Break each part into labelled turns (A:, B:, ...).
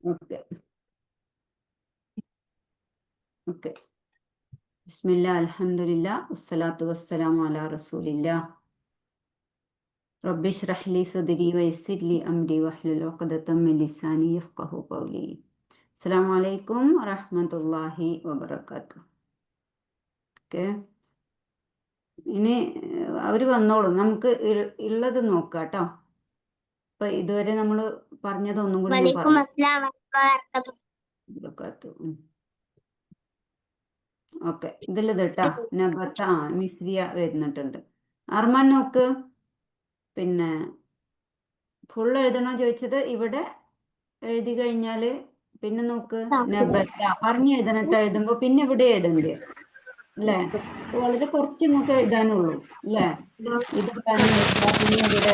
A: Okay okay. ബിസ്മില്ലാ അൽഹംദുലില്ലാ വസ്സലാത്തു വസ്സലാമു അലാ റസൂലില്ലാ. റബ്ബി ഇശ്റഹ് ലി സദ്രി വയസ്സിർ ലി അംരി വഹ്ലുൽ ഉഖ്ദതം മിൻ ലിസാനി യഫ്ഖഹു ഖൗലി. അസ്സലാമു അലൈക്കും വറഹ്മത്തുള്ളാഹി വബറകാതുഹു. ഓക്കെ, ഇനി അവർ വന്നോളും. നമുക്ക് ഉള്ളത് നോക്കാം കേട്ടോ. അപ്പൊ ഇതുവരെ നമ്മൾ പറഞ്ഞത് ഒന്നും കൂടി ഞാൻ പറഞ്ഞു. ഓക്കെ, ഇതിലിത് കേട്ടാ. നബത്ത മിസ്രിയ വരുന്നിട്ടുണ്ട്. അർമാൻ നോക്ക്. പിന്നെ ഫുൾ എഴുതണോ ചോദിച്ചത്. ഇവിടെ എഴുതി കഴിഞ്ഞാൽ പിന്നെ നോക്ക് നബത്ത പറഞ്ഞു എഴുതണട്ടോ. എഴുതുമ്പോ പിന്നെ ഇവിടെ എഴുതണ്ടേ അല്ലേ? വളരെ കുറച്ച് നിങ്ങൾക്ക് എഴുതാനുള്ളൂ അല്ലേ? ഇത് പറഞ്ഞു എഴുതുക.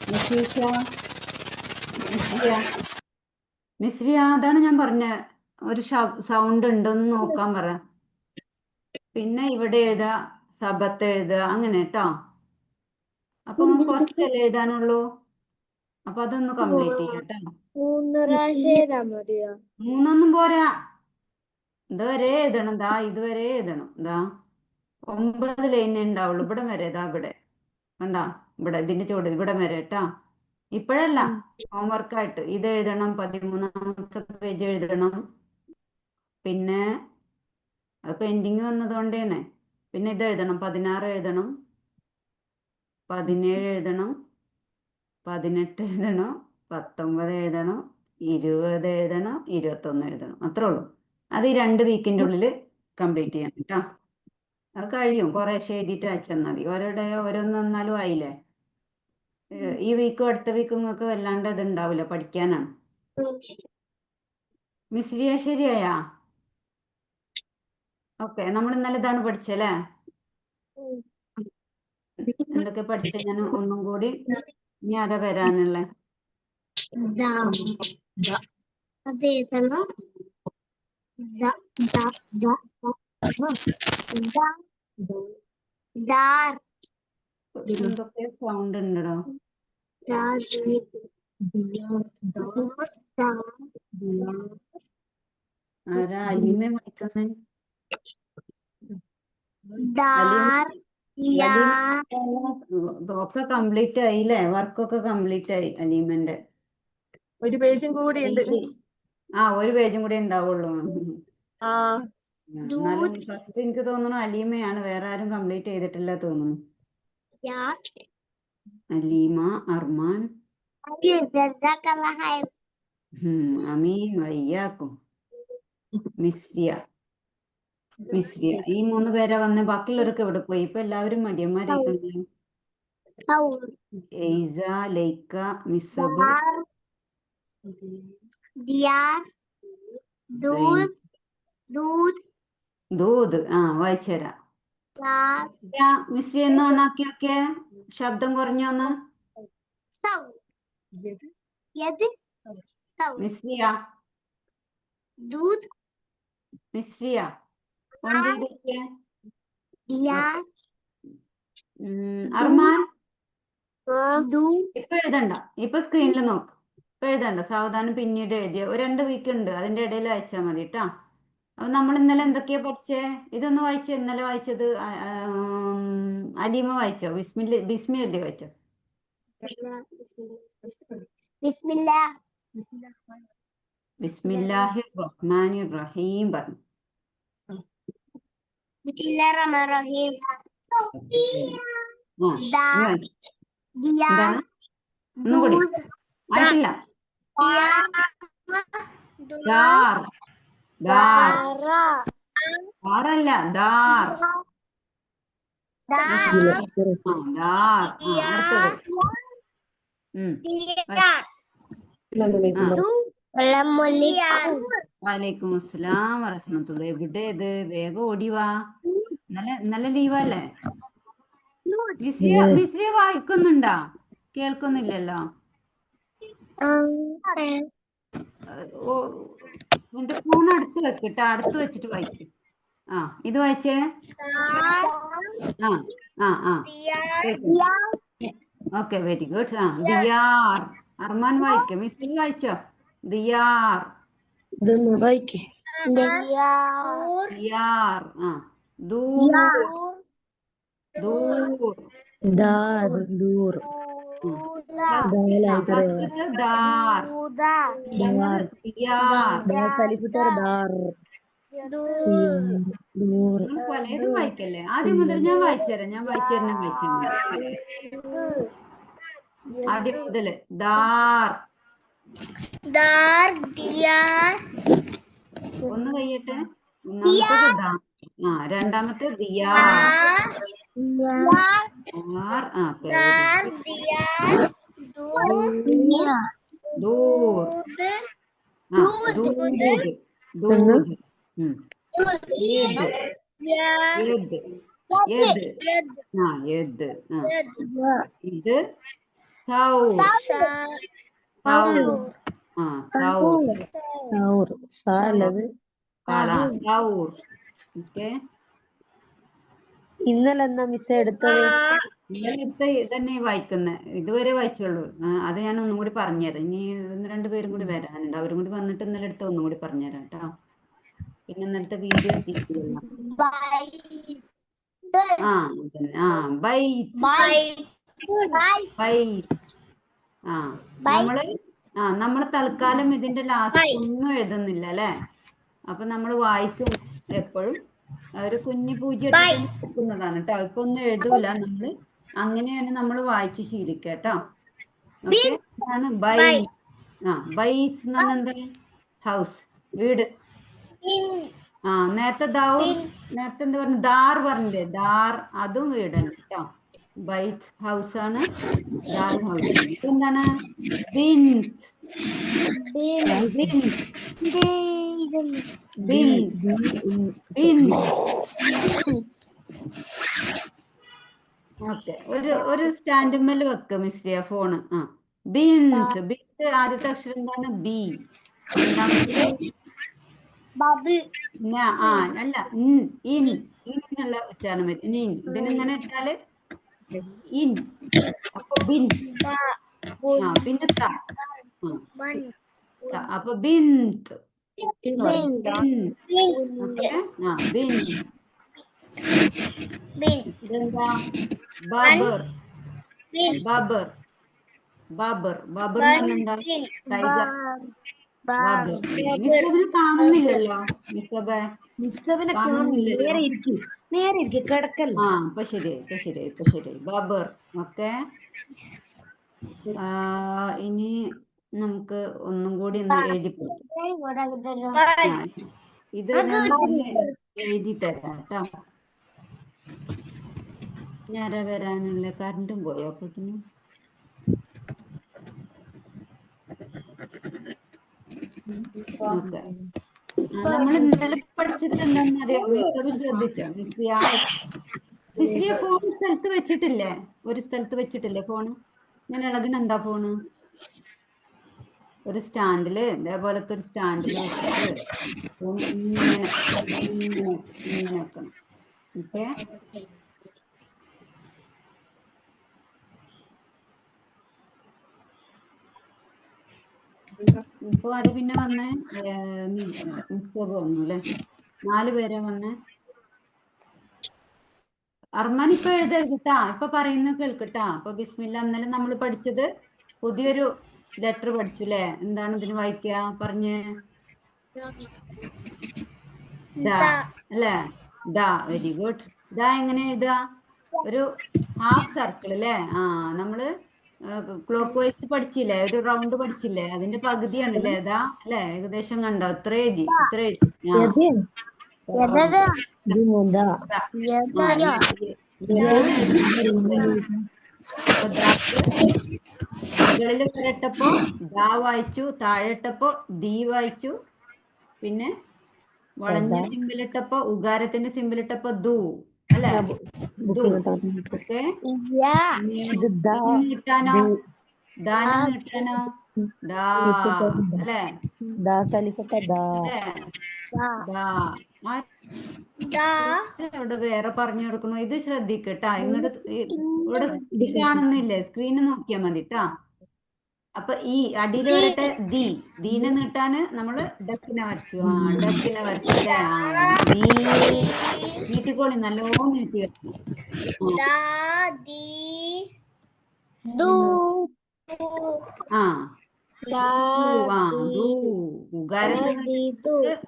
A: പിന്നെ ഇവിടെ മിസ്രിയ അതാണ് ഞാൻ പറഞ്ഞ ഒരു സൗണ്ട് ഉണ്ടോന്ന് നോക്കാൻ പറ. പിന്നെ ഇവിടെ എഴുതുക, സബത്ത് എഴുതുക, അങ്ങനെ കേട്ടോ. അപ്പൊ കുറച്ചല്ലേ എഴുതാനുള്ളൂ. അപ്പൊ അതൊന്ന് കംപ്ലീറ്റ് ചെയ്യട്ടോ.
B: 3 പ്രാവശ്യം എഴുതാൻ മതിയോ?
A: 3 പോരാ, ഇതുവരെ എഴുതണം. ദാ ഇതുവരെ എഴുതണം. ദാ 9 ലൈൻ ഉണ്ടാവുള്ളൂ. ഇവിടെ വരെ ദാ ഇവിടെ കണ്ടാ, ഇവിടെ ഇതിന്റെ ചുവട് ഇവിടെ വരെ കേട്ടാ. ഇപ്പോഴല്ല, ഹോംവർക്കായിട്ട് ഇത് എഴുതണം. 13ാമത്തെ പേജ് എഴുതണം. പിന്നെ അത് പെൻഡിങ് വന്നതുകൊണ്ടാണ്. പിന്നെ ഇത് എഴുതണം. 16 എഴുതണം, 17 എഴുതണം, 18 എഴുതണം, 19 എഴുതണം, 20 എഴുതണം, 21 എഴുതണം. അത്രേ ഉള്ളൂ. അത് ഈ 2 വീക്കിൻ്റെ ഉള്ളിൽ കംപ്ലീറ്റ് ചെയ്യണം കേട്ടോ. അത് കഴിയും. കുറേശ്ശെ എഴുതിയിട്ട് അയച്ചാൽ മതി. ഓരോടെ ഓരോന്ന് വന്നാലും ആയില്ലേ. ഈ വീക്കും അടുത്ത വീക്കും നിങ്ങൾക്ക് വല്ലാണ്ട് ഇത് ഉണ്ടാവില്ല, പഠിക്കാനാണ്. മിസ്രിയ ശരിയായാ? ഓക്കെ, നമ്മൾ ഇന്നലെ ഇതാണ് പഠിച്ചല്ലേ? എന്തൊക്കെ പഠിച്ച ഞാൻ ഒന്നും കൂടി ഇനി ആരാ വരാനുള്ള? എന്തൊക്കെ സൗണ്ട് ഉണ്ടോ? ആരാ അലിമ വായിക്കുന്നേ? ഒക്കെ കംപ്ലീറ്റ് ആയില്ലേ? വർക്കൊക്കെ കംപ്ലീറ്റ് ആയി അലീമന്റെ.
B: ഒരു പേജും കൂടി ഉണ്ട്.
A: ആ, ഒരു പേജും കൂടി ഉണ്ടാവുള്ളൂ. എന്നാലും ഫസ്റ്റ് എനിക്ക് തോന്നുന്നു അലീമയാണ്. വേറെ ആരും കംപ്ലീറ്റ് ചെയ്തിട്ടില്ല തോന്നുന്നു. അലീമ, അർമാൻ, അമീൻ, വയ്യാക്കും, മിസ്രിയ. ഈ 3 പേരാ വന്ന്. ബാക്കിയുള്ളവരൊക്കെ ഇവിടെ പോയി. ഇപ്പൊ എല്ലാവരും മടിയന്മാരായിക്കണല്ലോ. എയ്സ, ലൈക്ക, മിസബ്, ദൂത്. വായിച്ചുതരാം. മിസ്രി എന്ന് ഓണാക്കിയൊക്കെ ശബ്ദം കുറഞ്ഞോന്ന്. മിസ്രിയ മിസ്രിയ ഓൺ ചെയ്തോക്കെ. അർമാൻ ഇപ്പൊ എഴുതണ്ട. ഇപ്പൊ സ്ക്രീനിൽ നോക്ക്. ഇപ്പൊ എഴുതണ്ട, സാവധാനം പിന്നീട് എഴുതിയ. ഒരു 2 വീക്ക് ഉണ്ട്, അതിന്റെ ഇടയിൽ അയച്ചാൽ മതി കേട്ടാ. അപ്പൊ നമ്മൾ ഇന്നലെ എന്തൊക്കെയാ പഠിച്ചേ? ഇതൊന്ന് വായിച്ചേ. ഇന്നലെ വായിച്ചത് അലീമ വായിച്ചോ? ബിസ്മി അല്ലേ വായിച്ചോ? ബിസ്മില്ലാഹിർ റഹ്മാനിർ റഹീം പറഞ്ഞു. എന്താണ്? ഒന്നും കൂടി ആയിട്ടില്ല. ദാർ, ദാർ, ദാറല്ല, ദാർ, ദാർ. അടുത്തത് വലൈക്കും അസ്സലാം വറഹ്മത്തുള്ളാഹി. എവിടെ ഇത്? വേഗം ഓടിവാ. ഇന്നലെ ലീവല്ലേ? മിസ്രിയ വായിക്കുന്നുണ്ടാ? കേൾക്കുന്നില്ലല്ലോ. എന്റെ ഫോൺ അടുത്ത് വെക്കിട്ടാ. അടുത്ത് വെച്ചിട്ട് വായിക്ക്. ഇത് വായിച്ചേ. Okay very good. ദിയാർ. അർമാൻ വായിക്ക, മിസ് വായിച്ചോ? ദിയാർ.
C: ഇതൊന്ന് വായിക്കേ.
A: ദിയാർ. ദൂർ. ദൂർ.
C: ദൂർ.
A: ഫസ്റ്റത്തെ ദാർ. രണ്ടാമത് ദിയാർ.
C: ദാർ. ദൂർ.
A: നിങ്ങൾ പലതും വായിക്കല്ലേ. ആദ്യം മുതൽ ഞാൻ വായിച്ചുതരാം. ഞാൻ വായിച്ചുതരുന്ന വായിക്കാൻ മതി. ആദ്യം മുതല് ദാർ. ഒന്ന് കഴിയട്ടെ. ഒന്നാമത്തത് ദാർ. രണ്ടാമത്തെ ദിയാർ. ദൂർ. ദൂദ്. ദൂദ്. യദ്. യദ്. യദ്. യദ്. ഇത് സൗർ. സൗർ.
C: സൗർ. സാലത്
A: സൗർ. ഓക്കെ.
C: ഇന്നലെ എന്നാ മിസ് എടുത്തത്?
A: ഇന്നലത്തെ തന്നെ വായിക്കുന്നത്. ഇതുവരെ വായിച്ചുള്ളൂ. അത് ഞാൻ ഒന്നും കൂടി പറഞ്ഞുതരാം. ഇനി 1-2 പേരും കൂടി വരാനുണ്ട്. അവരും കൂടി വന്നിട്ട് ഇന്നലെ എടുത്ത ഒന്നും കൂടി പറഞ്ഞുതരാം കേട്ടോ. പിന്നെ ഇന്നലത്തെ വീഡിയോ എത്തിക്കില്ല. നമ്മള് തൽക്കാലം ഇതിന്റെ ലാസ്റ്റ് ഒന്നും എഴുതുന്നില്ല അല്ലെ. അപ്പൊ നമ്മൾ വായിക്കും എപ്പോഴും ഒരു കുഞ്ഞു പൂജ വെക്കുന്നതാണ് കേട്ടോ. ഇപ്പൊ ഒന്നും എഴുതൂല നമ്മള്. അങ്ങനെയാണ് നമ്മൾ വായിച്ച് ശീലിക്കുക കേട്ടോ. ഓക്കെ. ആണ് ബൈറ്റ്. ബൈറ്റ്സ് എന്ന് പറഞ്ഞാൽ എന്താ? ഹൗസ്, വീട്. നേരത്തെ നേരത്തെ എന്താ പറഞ്ഞു? ദാർ പറഞ്ഞില്ലേ? ദാർ, അതും വീടാണ് കേട്ടോ. ബൈറ്റ് ഹൗസ് ആണ്. ദാർ ഹൗസ് ആണ്. എന്താണ്? ബിൻത്. ഓക്കെ. ഒരു സ്റ്റാൻഡുമ്മേൽ വെക്ക മിസ്രിയ ഫോണ്. ബിൻത്. ബിൻത് ആദ്യത്തെ അക്ഷരം എന്താണ്? ബി. അല്ല, ഇൻ എന്നുള്ള ഉച്ചാരണം വരും. ഇതിനിങ്ങനെ ഇട്ടാല് ഇൻ. അപ്പൊ ബിൻ. പിന്നെ അപ്പൊ ബിൻത്. ഇതെന്താ? ബാബർ. ബാബർ. ബാബർ. ബാബർ എന്താ? ടൈഗർ. ബാബർ. മിസ്സബിനെ കാണുന്നില്ലല്ലോ. മിസ്സബിനെ കാണുന്നില്ലല്ലോ.
C: നേരെ ഇരിക്കും, കിടക്കല്ല.
A: ഇപ്പൊ ശരിയായി. ബാബർ. ഓക്കെ. ഇനി നമുക്ക് ഒന്നും കൂടി ഒന്ന് എഴുതി ഇത് ഞാൻ എഴുതി തരാം കേട്ടോ. ഞാനാ വരാനുള്ള കറണ്ടും പോയോ അപ്പത്തിന്? ഓക്കെ. നമ്മൾ ഇന്നലെ പഠിച്ചത് എന്താണെന്നറിയാം? മിസ്സബ് ശ്രദ്ധിച്ചോ? മിസ്രിയ ഫോൺ സ്ഥലത്ത് വെച്ചിട്ടില്ലേ? ഒരു സ്ഥലത്ത് വെച്ചിട്ടില്ലേ ഫോണ്? ഇങ്ങനെ ഇളകണ എന്താ ഫോണ്? ഒരു സ്റ്റാൻഡില്, ഇതേപോലത്തെ ഒരു സ്റ്റാൻഡില് വെച്ചിട്ട് ഇങ്ങനെ വെക്കണം. ഓക്കെ. ഇപ്പൊ ആര് പിന്നെ വന്നേ? മിസ്സബ് വന്നു അല്ലെ. 4 പേരെ വന്നേ. അർമാൻ ഇപ്പൊ എഴുതരുതിട്ടാ. ഇപ്പൊ പറയുന്നത് കേൾക്കട്ടാ. അപ്പൊ ബിസ്മില്ല. ഇന്നലെ നമ്മൾ പഠിച്ചത് പുതിയൊരു ലെറ്റർ പഠിച്ചു അല്ലേ? എന്താണ് ഇതിന് വായിക്കുക? പറഞ്ഞ് അല്ലേ? ദാ. Very good. ദാ എങ്ങനെ എഴുതുക? ഒരു ഹാഫ് സർക്കിൾ അല്ലേ? നമ്മള് ക്ലോക്ക് വൈസ് പഠിച്ചില്ലേ? ഒരു റൗണ്ട് പഠിച്ചില്ലേ? അതിന്റെ പകുതിയാണ് അല്ലേ? ദാ അല്ലെ? ഏകദേശം കണ്ടോ? ഇത്ര എഴുതി. മുകളിൽ വരട്ടപ്പോ ദാ വായിച്ചു, താഴെട്ടപ്പോ ദീ വായിച്ചു, പിന്നെ വളഞ്ഞ സിമ്പിളിട്ടപ്പോ ഉകാരത്തിന്റെ സിമ്പിളിട്ടപ്പോ ദു അല്ലെ? ഓക്കെ. കിട്ടാനോ? ദാനം കിട്ടാനോ? ദാ അല്ലേ? ഇവിടെ വേറെ പറഞ്ഞു കൊടുക്കണു. ഇത് ശ്രദ്ധിക്കട്ടാ. ഇങ്ങോട്ട് ഇവിടെ ഇത് കാണുന്നില്ലേ? സ്ക്രീന് നോക്കിയാ മതി ട്ടാ. അപ്പൊ ഈ അടിയിൽ വരട്ടെ ദീനെ നീട്ടാന് നമ്മള് ഡക്കിനെ വരച്ചു. ഡക്കിനെ വരച്ചില്ലേ? ദീ നീട്ടിക്കോളി, നല്ലോണം നീട്ടി വെക്കണം. ആ ഉകാരത്തിന്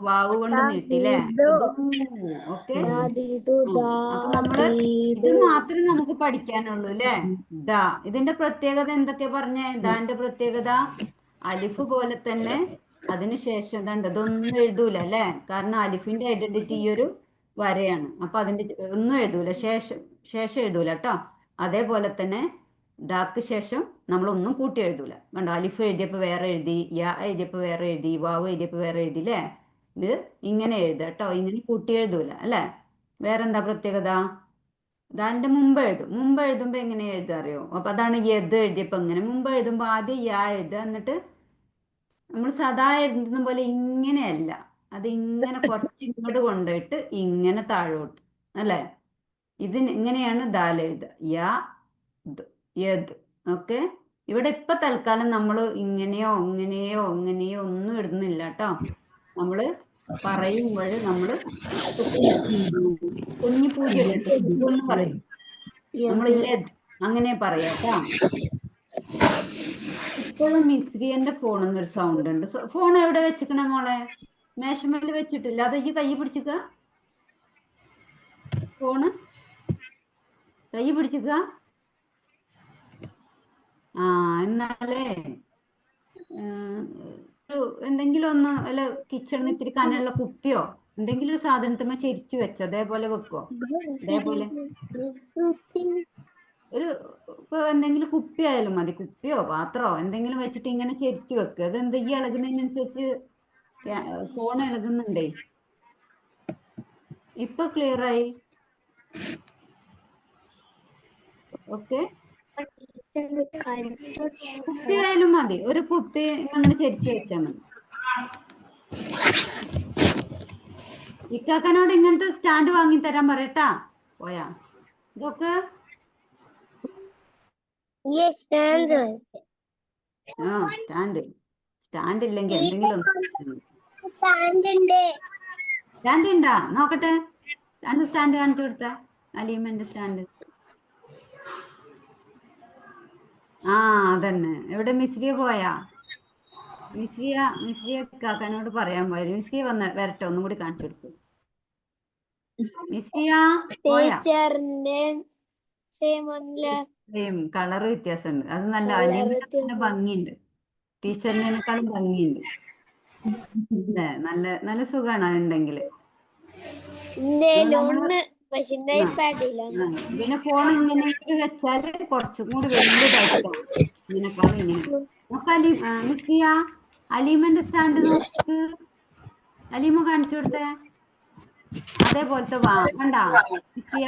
A: വാവ് കൊണ്ട് നീട്ടില്ലേ? ഓക്കെ. അപ്പൊ നമ്മള് ഇത് മാത്രമേ നമുക്ക് പഠിക്കാനുള്ളൂ അല്ലേ? ഇതിന്റെ പ്രത്യേകത എന്തൊക്കെ പറഞ്ഞേ? ദാന്റെ പ്രത്യേകത അലിഫ് പോലെ തന്നെ അതിനുശേഷം ഇതൊന്നും എഴുതൂല അല്ലേ? കാരണം അലിഫിന്റെ ഐഡന്റിറ്റി ഈ ഒരു വരയാണ്. അപ്പൊ അതിന്റെ ഒന്നും എഴുതൂല, ശേഷം എഴുതൂല കേട്ടോ. അതേപോലെ തന്നെ ഡാക്ക് ശേഷം നമ്മളൊന്നും കൂട്ടി എഴുതൂല. കണ്ടോ, അലിഫ് എഴുതിയപ്പോൾ വേറെ എഴുതി, യാ എഴുതിയപ്പോൾ വേറെ എഴുതി, വാവ് എഴുതിയപ്പോൾ വേറെ എഴുതി അല്ലേ? ഇത് ഇങ്ങനെ എഴുതുക കേട്ടോ, ഇങ്ങനെ കൂട്ടി എഴുതൂല അല്ലേ? വേറെന്താ പ്രത്യേകത? ദാന്റെ മുമ്പ് എഴുതുമ്പോൾ എങ്ങനെ എഴുതുക അറിയോ? അപ്പൊ അതാണ് യത് എഴുതിയപ്പോൾ ഇങ്ങനെ മുമ്പ് എഴുതുമ്പോൾ ആദ്യം യാ എഴുതുക, എന്നിട്ട് നമ്മൾ സദാ എഴുതുന്ന പോലെ ഇങ്ങനെയല്ല, അത് ഇങ്ങനെ കുറച്ച് ഇങ്ങോട്ട് കൊണ്ടുപോയിട്ട് ഇങ്ങനെ താഴോട്ട് അല്ലേ? ഇങ്ങനെയാണ് ദാൽ എഴുതുക, യാ യത്. ഓക്കെ. ഇവിടെ ഇപ്പൊ തൽക്കാലം നമ്മൾ ഇങ്ങനെയോ ഒന്നും ഇടുന്നില്ല കേട്ടോ. നമ്മള് പറയുമ്പോൾ നമ്മള് കുഞ്ഞു പൂജ്യം എന്ന് പറയും നമ്മൾ, അങ്ങനെ പറയാട്ടോ. ഇപ്പോഴും മിസ്രിയന്റെ ഫോണിന്നൊരു സൗണ്ട് ഉണ്ട്. ഫോൺ എവിടെ വെച്ചിക്കണേ മോളെ? മേശമേല് വെച്ചിട്ടില്ല, അത് ഈ കൈ പിടിച്ചിക്ക, ഫോണ് കൈ പിടിച്ചിക്ക. എന്നാലേ എന്തെങ്കിലും ഒന്ന് അല്ല, കിച്ചണിൽ ഇത്തിരി കനമുള്ള കുപ്പിയോ എന്തെങ്കിലും ഒരു സാധനത്തിന്മേൽ ചെരിച്ചു വെച്ചോ, അതേപോലെ വെക്കോ. അതേപോലെ ഇപ്പൊ എന്തെങ്കിലും കുപ്പി ആയാലും മതി, കുപ്പിയോ പാത്രമോ എന്തെങ്കിലും വെച്ചിട്ട് ഇങ്ങനെ ചെരിച്ചു വെക്കുക. അതെന്താ ഈ ഇളകുന്നതിനനുസരിച്ച് ഫോൺ ഇളകുന്നുണ്ടേ. ഇപ്പൊ ക്ലിയറായി. ഓക്കെ. കുപ്പി ആയാലും മതി, ഒരു കുപ്പി അങ്ങനെ ചെരിച്ചു വെച്ചാൽ മതി. ഇക്കാക്കനോട് ഇങ്ങനത്തെ സ്റ്റാൻഡ് വാങ്ങി തരാൻ പറയട്ടാ. പോയാ ഇതൊക്കെ സ്റ്റാൻഡ് ഇല്ലെങ്കിൽ എന്തെങ്കിലും സ്റ്റാൻഡ് ഉണ്ടാ നോക്കട്ടെ. സ്റ്റാൻഡ് കാണിച്ചു കൊടുത്ത അലീമന്റെ സ്റ്റാൻഡ്. അതന്നെ. എവിടെ മിസ്രിയ പോയാ? മിസ്രിയ കാക്കാനോട് പറയാൻ പോയത്. മിസ്രിയ വരട്ടെ, ഒന്നും കൂടി കാണിച്ചു കൊടുത്തു. മിസ്രിയ പോയാ? സെയിം കളർ വ്യത്യാസമുണ്ട്. അത് നല്ല അലീമിന്റെ നല്ല ഭംഗിയുണ്ട്, ടീച്ചറിനേക്കാളും ഭംഗിയുണ്ട്. നല്ല നല്ല സുഖാണ് ഉണ്ടെങ്കിൽ. പിന്നെ ഫോൺ ഇങ്ങനെ വെച്ചാല് കുറച്ചും കൂടി വലുതായിട്ട് ഇതിനെക്കാളും ഇങ്ങനെ നോക്ക്. മിസ്രിയ അലീമന്റെ സ്റ്റാൻഡ് നോക്ക്. അലീമ കാണിച്ചു കൊടുത്തേ. അതേപോലത്തെ വേണ്ട മിസ്രിയ,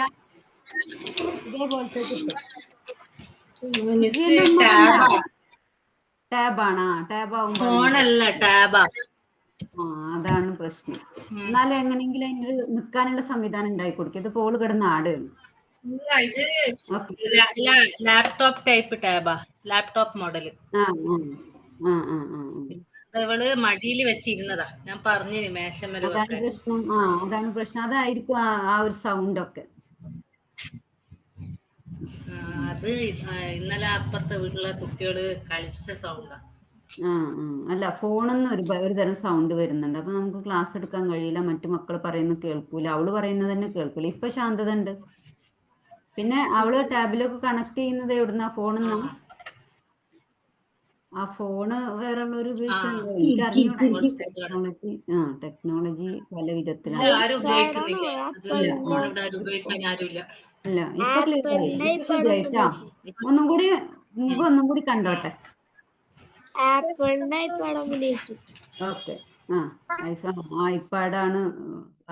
A: ഇതേപോലത്തെ കിട്ടും. ടാബാണാ? ടാബാവുമ്പോ അതാണ് പ്രശ്നം. എന്നാലും എങ്ങനെയെങ്കിലും അതിന് നിൽക്കാനുള്ള സംവിധാനം ഉണ്ടായി കൊടുക്കും. ഇത് പോള് കിടന്ന് ആടുകയാണ്.
D: ലാപ്ടോപ്പ് ടൈപ്പ് ടാബാ, ലാപ്ടോപ്പ് മോഡല്. ഇവള് മടിയിൽ വെച്ചിരുന്നതാ, ഞാൻ പറഞ്ഞു മേശമേല്.
A: അതാണ് പ്രശ്നം. അതായിരിക്കും ആ ഒരു സൗണ്ട് ഒക്കെ.
D: അത് ഇന്നലെ അപ്പുറത്തെ വീട്ടിലെ കുട്ടികള് കളിച്ച സൗണ്ടാ.
A: അല്ല, ഫോണിന്ന് ഒരു തരം സൗണ്ട് വരുന്നുണ്ട്. അപ്പൊ നമുക്ക് ക്ലാസ് എടുക്കാൻ കഴിയില്ല, മറ്റു മക്കൾ പറയുന്നത് കേൾക്കൂല, അവള് പറയുന്നത് തന്നെ കേൾക്കൂല. ഇപ്പൊ ശാന്തത ഉണ്ട്. പിന്നെ അവള് ടാബിലൊക്കെ കണക്ട് ചെയ്യുന്നത് എവിടുന്നാ? ഫോണിന്നാ? ആ ഫോണ് വേറെ ഉള്ളവർ ഉപയോഗിച്ചുണ്ടോ എനിക്ക് അറിഞ്ഞൂടാ. ടെക്നോളജി പല വിധത്തിലാണ്. അല്ല, ഇപ്പൊ ക്ലിയർ ആയി, ഇപ്പൊ ശരിയായിട്ടാ. ഒന്നും കൂടി കണ്ടോട്ടെ. ഓക്കെ. ഐപാഡാണ്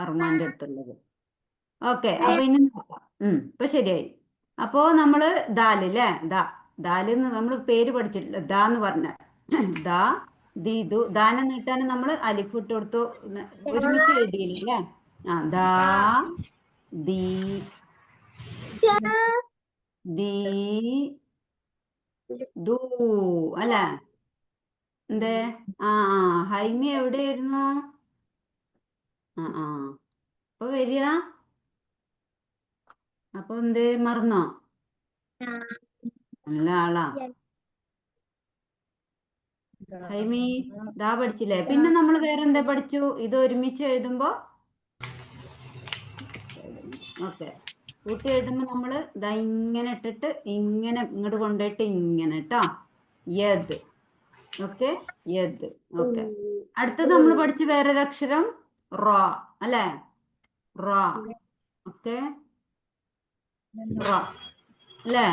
A: അർമാന്റെ അടുത്തുള്ളത്. ഓക്കെ. അപ്പൊ ഇനി നോക്കാം. ഇപ്പൊ ശരിയായി. അപ്പോ നമ്മള് ദാല് അല്ലേ? ദാലിന്ന് നമ്മൾ പേര് പഠിച്ചിട്ടില്ല. ദാന്ന് പറഞ്ഞ ദാനെ നീട്ടാൻ നമ്മൾ അലിഫ് ഇട്ട് കൊടുത്തു, ഒരുമിച്ച് എഴുതിയില്ലേ? ദാ ദീ ദീ ദൂ അല്ലേ? എന്തേ? ഹൈമി എവിടെയായിരുന്നു? അപ്പൊ വരിക. അപ്പൊ എന്തേ മറന്നോ? നല്ല ആളാ ഹൈമി. ദാ പഠിച്ചില്ലേ? പിന്നെ നമ്മൾ വേറെന്താ പഠിച്ചു? ഇത് ഒരുമിച്ച് എഴുതുമ്പോ ഓക്കെ കൂട്ടി എഴുതുമ്പോ നമ്മള് ദാ ഇങ്ങനെ ഇട്ടിട്ട് ഇങ്ങനെ ഇങ്ങോട്ട് കൊണ്ടുപോയിട്ട് ഇങ്ങനെ കേട്ടോ. യദ്. ഓക്കെ യദ്. ഓക്കെ അടുത്തത് നമ്മൾ പഠിച്ച വേറൊരു അക്ഷരം റോ അല്ലേ? റോ. ഓക്കെ റോ അല്ലേ?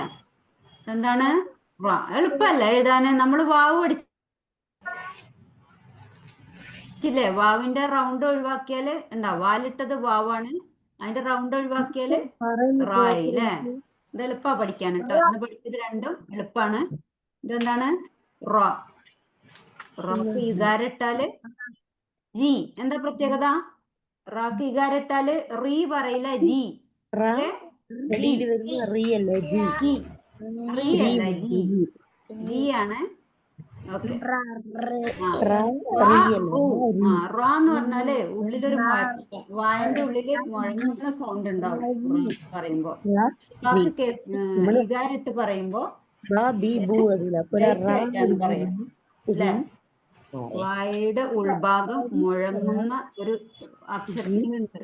A: എന്താണ് റോ? എളുപ്പല്ലേ എഴുതാന്? നമ്മൾ വാവ് പഠിച്ചില്ലേ? വാവിന്റെ റൗണ്ട് ഒഴിവാക്കിയാല് ഉണ്ടാവും. വാലിട്ടത് വാവാണ്, അതിന്റെ റൗണ്ട് ഒഴിവാക്കിയാല് റായി അല്ലേ? ഇത് എളുപ്പാ പഠിക്കാൻ കേട്ടോ. ഇന്ന് പഠിച്ചത് രണ്ടും എളുപ്പാണ്. ഇതെന്താണ്? റോ. റോക്ക് ഇകാരിട്ടാല് രീ. എന്താ പ്രത്യേകത? റാക്ക് ഇകാരിട്ടാല് റീ പറയില്ല, രീ. ഓക്കെ
C: വെളിയിൽ വരുന്ന റീ അല്ലേ ജി.
A: രീ. റീ അല്ല, രീ. രീ ആണ്. ഓക്കെ റോ എന്ന് പറഞ്ഞാല് ഉള്ളിലൊരു വായന്റെ ഉള്ളില് മുഴങ്ങുന്ന സൗണ്ട് ഉണ്ടാവും പറയുമ്പോ. റാക്ക് ഇകാരിട്ട് പറയുമ്പോ ആയിട്ടാണ് പറയാ അല്ലേ? വായയുടെ ഉൾഭാഗം മുഴങ്ങുന്ന ഒരു അക്ഷരത്തിനുണ്ട്.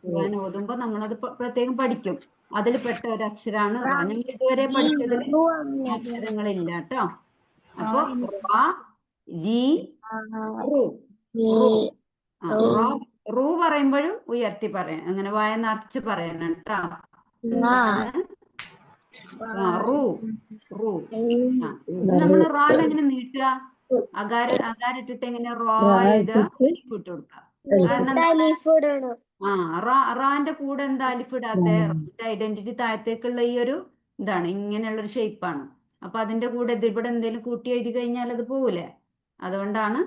A: ഖുർആൻ ഓതുമ്പോ നമ്മളത് പ്രത്യേകം പഠിക്കും. അതിൽ പെട്ട ഒരു അക്ഷരാണ് റ. ഞങ്ങൾ ഇതുവരെ പഠിച്ചതിൽ അക്ഷരങ്ങളില്ല കേട്ടോ. അപ്പൊ റ, രീ, റു. റു പറയുമ്പോഴും ഉയർത്തി പറയണം, അങ്ങനെ വായ നിറച്ച് പറയണം കേട്ടോ. എന്താണ്? റു. റു. നമ്മള് റാൻ എങ്ങനെ നീട്ടുക? അകാരിട്ടിട്ട് എങ്ങനെ റോ എഴുതുക? അലിഫ് ഇട്ട് കൊടുക്കുക. കാരണം റാന്റെ കൂടെ എന്താ അലിഫ് ഇടാത്തെ? റാന്റെ ഐഡന്റിറ്റി താഴത്തേക്കുള്ള ഈ ഒരു ഇതാണ്, ഇങ്ങനെയുള്ളൊരു ഷേപ്പാണ്. അപ്പൊ അതിന്റെ കൂടെ ഇത് ഇവിടെ എന്തെങ്കിലും കൂട്ടി എഴുതി കഴിഞ്ഞാൽ അത് പോകൂലേ? അതുകൊണ്ടാണ്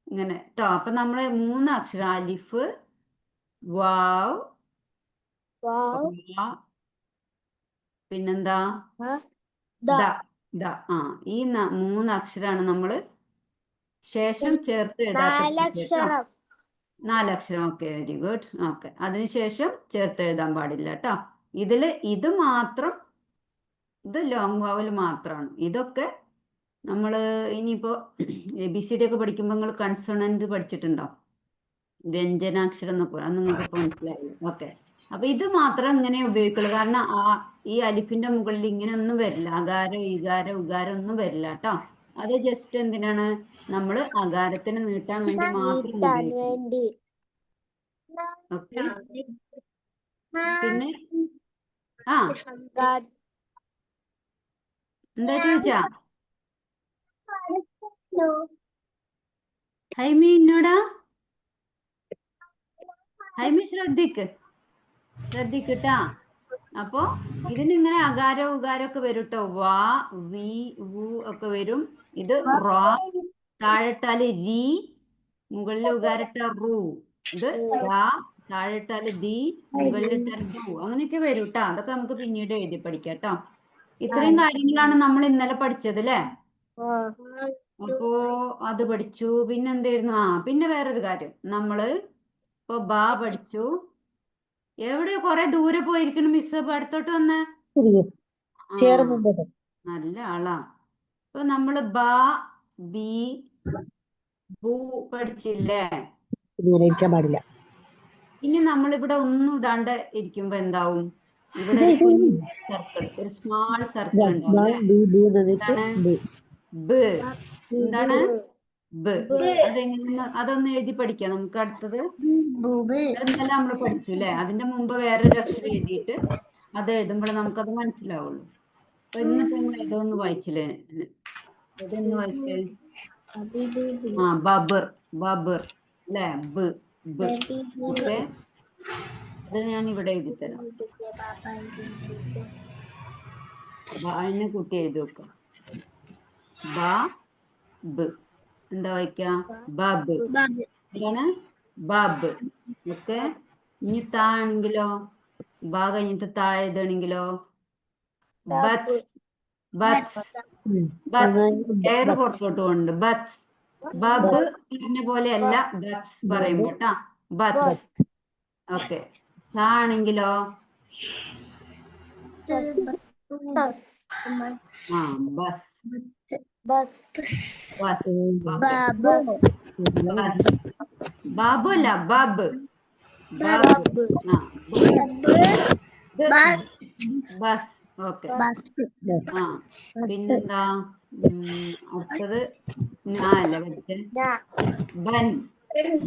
A: ഇങ്ങനെ കേട്ടോ. അപ്പൊ നമ്മള് 3 അക്ഷരം അലിഫ്, വാവ്, പിന്നെന്താ ദ. ഈ 3 അക്ഷരാണ് നമ്മള് ശേഷം ചേർത്ത് എഴുതാത്ത 4 അക്ഷരം. Okay very good. ഓക്കെ അതിനുശേഷം ചേർത്ത് എഴുതാൻ പാടില്ല കേട്ടോ. ഇത് മാത്രം, ഇത് ലോങ് വാവൽ മാത്രമാണ്. ഇതൊക്കെ നമ്മൾ ഇനിയിപ്പോ ABCD ഒക്കെ പഠിക്കുമ്പോൾ നിങ്ങൾ കൺസോണന്റ് പഠിച്ചിട്ടുണ്ടോ? വ്യഞ്ജനാക്ഷരം എന്നൊക്കെ അത് നിങ്ങൾക്ക് ഇപ്പൊ മനസ്സിലായി. ഓക്കെ അപ്പൊ ഇത് മാത്രം ഇങ്ങനെ ഉപയോഗിക്കുള്ളൂ. കാരണം ഈ അലിഫിന്റെ മുകളിൽ ഇങ്ങനെ ഒന്നും വരില്ല. അകാരം ഇകാരം ഉകാരം ഒന്നും വരില്ല കേട്ടോ. അത് ജസ്റ്റ് എന്തിനാണ്? നമ്മൾ അകാരത്തിന് നീട്ടാൻ വേണ്ടി മാത്രം ഉപയോഗിക്കും. ഓക്കെ പിന്നെ എന്താ ചോദിച്ചാ ഹൈമി എന്നോടാ? ഹൈമി ശ്രദ്ധിക്കട്ടാ. അപ്പൊ ഇതിനിങ്ങനെ അകാരം ഉകാരം ഒക്കെ വരും കേട്ടോ. വാ, വി, വു ഒക്കെ വരും. ഇത് റോ, താഴെട്ടാല് രീ, മുകളിൽ ഉകാരിട്ട റു. ഇത് താഴെട്ടാല് ദി, മുകളിലിട്ടാല് ദു. അങ്ങനെയൊക്കെ വരും കേട്ടോ. അതൊക്കെ നമുക്ക് പിന്നീട് എഴുതി പഠിക്കാം കേട്ടോ. ഇത്രയും കാര്യങ്ങളാണ് നമ്മൾ ഇന്നലെ പഠിച്ചത് അല്ലേ? അപ്പോ അത് പഠിച്ചു. പിന്നെ എന്തായിരുന്നു? പിന്നെ വേറൊരു കാര്യം, നമ്മള് ഇപ്പൊ ബാ പഠിച്ചു. എവിടെ കൊറേ ദൂരെ പോയിരിക്കണം മിസ്? അപ്പൊ അടുത്തോട്ട് വന്നേ. നല്ല ആളാ. ഇപ്പൊ നമ്മള് ബാ, ബി, ബു പഠിച്ചില്ലേ?
C: പാടില്ല.
A: ഇനി നമ്മളിവിടെ ഒന്നും ഇടാണ്ട് ഇരിക്കുമ്പോ എന്താവും? ഇവിടെ ഒരു കുഞ്ഞു സർക്കിൾ, ഒരു സ്മാൾ സർക്കിൾ ഉണ്ടാവും അല്ലേ? ബ്. എന്താണ്? ബ്. അതൊന്ന് എഴുതി പഠിക്കാം നമുക്ക്. അടുത്തത് അതെന്തെല്ലാം നമ്മൾ പഠിച്ചു അല്ലെ? അതിന്റെ മുമ്പ് വേറൊരു അക്ഷരം എഴുതിയിട്ട് അത് എഴുതുമ്പോൾ നമുക്കത് മനസ്സിലാവുള്ളൂ. അപ്പൊ ഇന്നിപ്പോ നമ്മൾ ഏതൊന്ന് വായിച്ചില്ലേ? ഏതൊന്ന് വായിച്ചേ? ബബർ. ബബർ അല്ലെ? ബ്. ബ്. ഓക്കെ അത് ഞാൻ ഇവിടെ എഴുതി തരാം. അതിനെ കൂട്ടി എഴുതി വെക്കാം. ബ, ബ്. എന്താ വായിക്ക? ബബ്. എന്താണ്? ബബ്. ഓക്കെ, ഇനി താ ആണെങ്കിലോ, ബാ കഴിഞ്ഞിട്ട് താ എഴുതണെങ്കിലോ, ബത്സ്. ബത്സ്. ബത്സ്. എയർ പുറത്തോട്ട് പോകുന്നുണ്ട്. ബത്സ്. ബബ് പറഞ്ഞ പോലെയല്ല ബത്സ് പറയുമ്പോ കേട്ടാ. ബത്സ്. ഓക്കെ, താ ആണെങ്കിലോ, ആ bus.
B: Bus
A: bus.
B: Bus
A: Babu അല്ല, ബബ്. ബബ്. ആ ബസ്. ഓക്കെ. ആ പിന്നെന്താ, അടുത്തത് ഞാ അല്ല പഠിച്ചേ. ബൻ.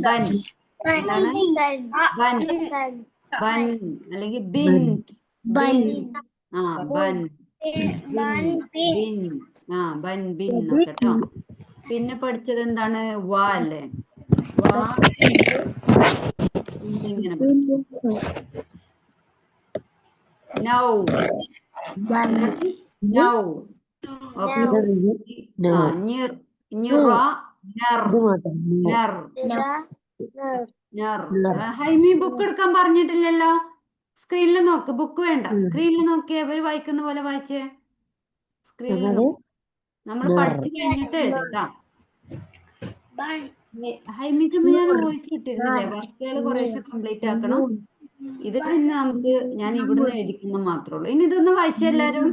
A: ബൻ. എന്താണ്? ബൻ. ബൻ അല്ലെങ്കിൽ ബിൻ. ബിൻ. ആ ബൻ. ബിൻ. ആ ബൻ ബിൻ എന്നൊക്കെ കേട്ടോ. പിന്നെ പഠിച്ചത് എന്താണ്? വാ അല്ലേ? വാ ഇങ്ങനെ പഠിക്കും. നൗ. നൗ. ഓക്കെ. ആ ഞിർ. ഞിറ. നർ. നർ. നർ. ഹൈമി ബുക്ക് എടുക്കാൻ പറഞ്ഞിട്ടില്ലല്ലോ. സ്ക്രീനിൽ നോക്ക്. ബുക്ക് വേണ്ട, സ്ക്രീനിൽ നോക്കിയേ. അവര് വായിക്കുന്ന പോലെ വായിച്ചേ. സ്ക്രീനിൽ നോക്ക്. നമ്മൾ പഠിച്ചു കഴിഞ്ഞിട്ട് എഴുതാ. ഹൈമിക്ക് ഞാൻ വോയിസ് കിട്ടിയിരുന്നില്ലേ? വർക്കുകൾ കുറേശ്ശെ കംപ്ലീറ്റ് ആക്കണം. ഇത് പിന്നെ നമുക്ക് ഞാൻ ഇവിടുന്ന് എഴുതിക്കുന്ന മാത്രമേ ഉള്ളൂ. ഇനി ഇതൊന്ന് വായിച്ചേ എല്ലാരും.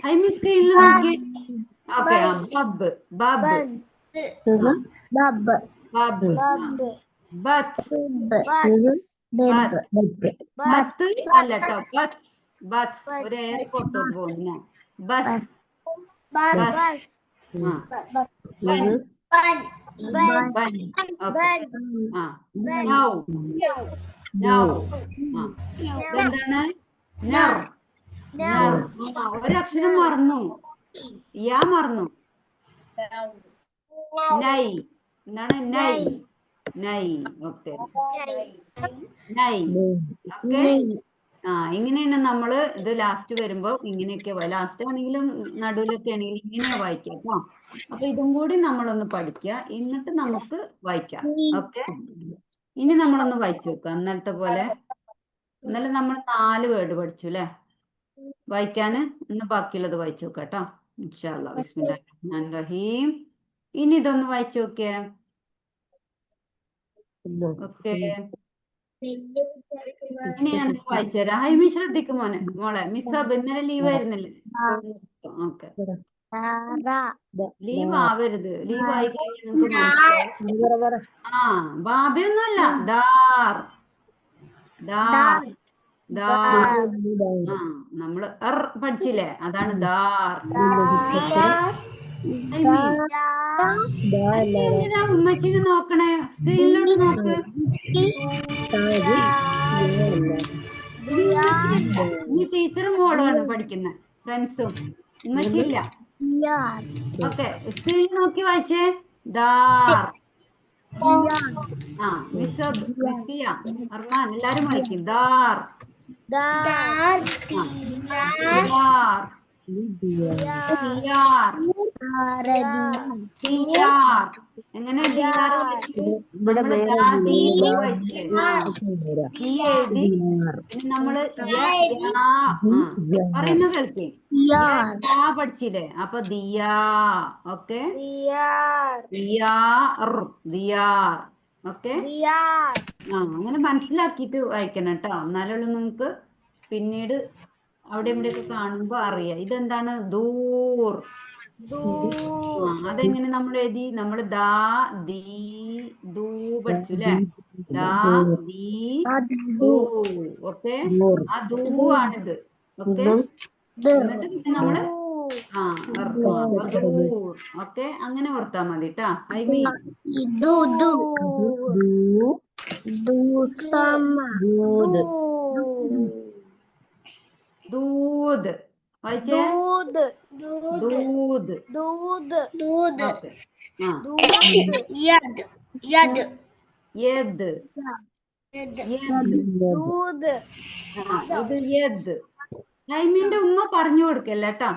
A: ഹൈമി സ്ക്രീനിൽ നോക്കി. ഓക്കെ. ആ ബബ്. ബബ്. ബബ്. ബത്സ്. ബത്ത് അല്ല കേട്ടോ, ബത്സ്. ബത്സ്. ഒരു എയർ പുറത്തോട്ട് പോകുന്ന ബസ്. ബസ്. ആ ബൻ. ബൻ. ഓക്കെ. ആ നൗ. നൗ. ആ ഇതെന്താണ്? നർ. നർ. ആ ഒരക്ഷരം മറന്നു. യാ മറന്നു. നൈ. എന്താണ്? നൈ. നൈ. ഓക്കെ. നൈ. ഓക്കെ. ആ ഇങ്ങനെയാണ് നമ്മള് ഇത് ലാസ്റ്റ് വരുമ്പോ ഇങ്ങനെയൊക്കെ ലാസ്റ്റ് ആണെങ്കിലും നടുവിലൊക്കെ ആണെങ്കിലും ഇങ്ങനെയാ വായിക്കുക കേട്ടോ. അപ്പൊ ഇതും കൂടി നമ്മളൊന്ന് പഠിക്കുക, എന്നിട്ട് നമുക്ക് വായിക്കാം. ഓക്കെ, ഇനി നമ്മളൊന്ന് വായിച്ചു നോക്കാം ഇന്നലത്തെ പോലെ. ഇന്നലെ നമ്മൾ 4 വേർഡ് പഠിച്ചു അല്ലെ വായിക്കാന്. ഇന്ന് ബാക്കിയുള്ളത് വായിച്ചു നോക്കാം കേട്ടോ. ഇൻഷാ അല്ലാഹ്. ബിസ്മില്ലാഹിർ റഹ്മാനിർ റഹീം. ഇനി ഇതൊന്ന് വായിച്ചു നോക്കിയേ. ഓക്കെ, ഇനി ഞാൻ വായിച്ചു തരാം. ഹൈമി ശ്രദ്ധിക്കും മോളെ. മിസ്സബ് ഇന്നലെ ലീവ് ആയിരുന്നില്ലേ? ഓക്കെ, ലീവ് ആവരുത്. ലീവ് ആയി കഴിഞ്ഞാൽ നിങ്ങൾക്ക് മനസ്സിലാവും. ആ ബാബയൊന്നുമല്ല, ദാർ. ദാർ. ദാർ. ആ നമ്മള് പഠിച്ചില്ലേ? അതാണ് ദാർ. ഹൈമി എന്തിനാ ഉമ്മച്ചിനെ നോക്കണേ? സ്ക്രീനിലോട്ട് നോക്ക്. ഇനി ടീച്ചറും മോളുമാണ് പഠിക്കുന്നത്, ഫ്രണ്ട്സും. ഉമ്മച്ചില്ല. ഓക്കെ, സ്ക്രീനിൽ നോക്കി വായിച്ചേ. ദാർ. ആ മിസ്സബ്, മിസ്രിയ, അർമാൻ എല്ലാരും വായിക്കും. ദാർ. ദാർ. ദിയാർ. ദിയാർ. ദിയാർ. എങ്ങനെ ദിയാർ നമ്മള് വായിച്ചില്ലേ? ആ ഈ എഴുതി പിന്നെ നമ്മള് പറയുന്ന കേൾക്കേ. പഠിച്ചില്ലേ? അപ്പൊ ദിയാ. ഓക്കെ, ദിയാർ. ദിയാർ. ഓക്കെ. ആ അങ്ങനെ മനസ്സിലാക്കിയിട്ട് വായിക്കണം കേട്ടോ. എന്നാലുള്ള നിങ്ങൾക്ക് പിന്നീട് അവിടെ ഇവിടെയൊക്കെ കാണുമ്പോ അറിയാം ഇതെന്താണ്. ദൂർ. ആ അതെങ്ങനെ നമ്മൾ എഴുതി? നമ്മൾ ദാ ദീ ദൂ പഠിച്ചു അല്ലെ? ദാ ദീ ദൂ. ഓക്കെ, ആ ദൂ ആണിത്. ഓക്കെ, എന്നിട്ട് പിന്നെ നമ്മള് ദൂർ. ഓക്കെ, അങ്ങനെ ഓർത്താ മതി കേട്ടാ. ഹൈമി ദൂത് വായിച്ചേ. ദൂത്. ഓക്കെ. ആ യത്. യത്. ആ ഇത് യത്. ഹൈമിന്റെ ഉമ്മ പറഞ്ഞു കൊടുക്കല്ല കേട്ടാ.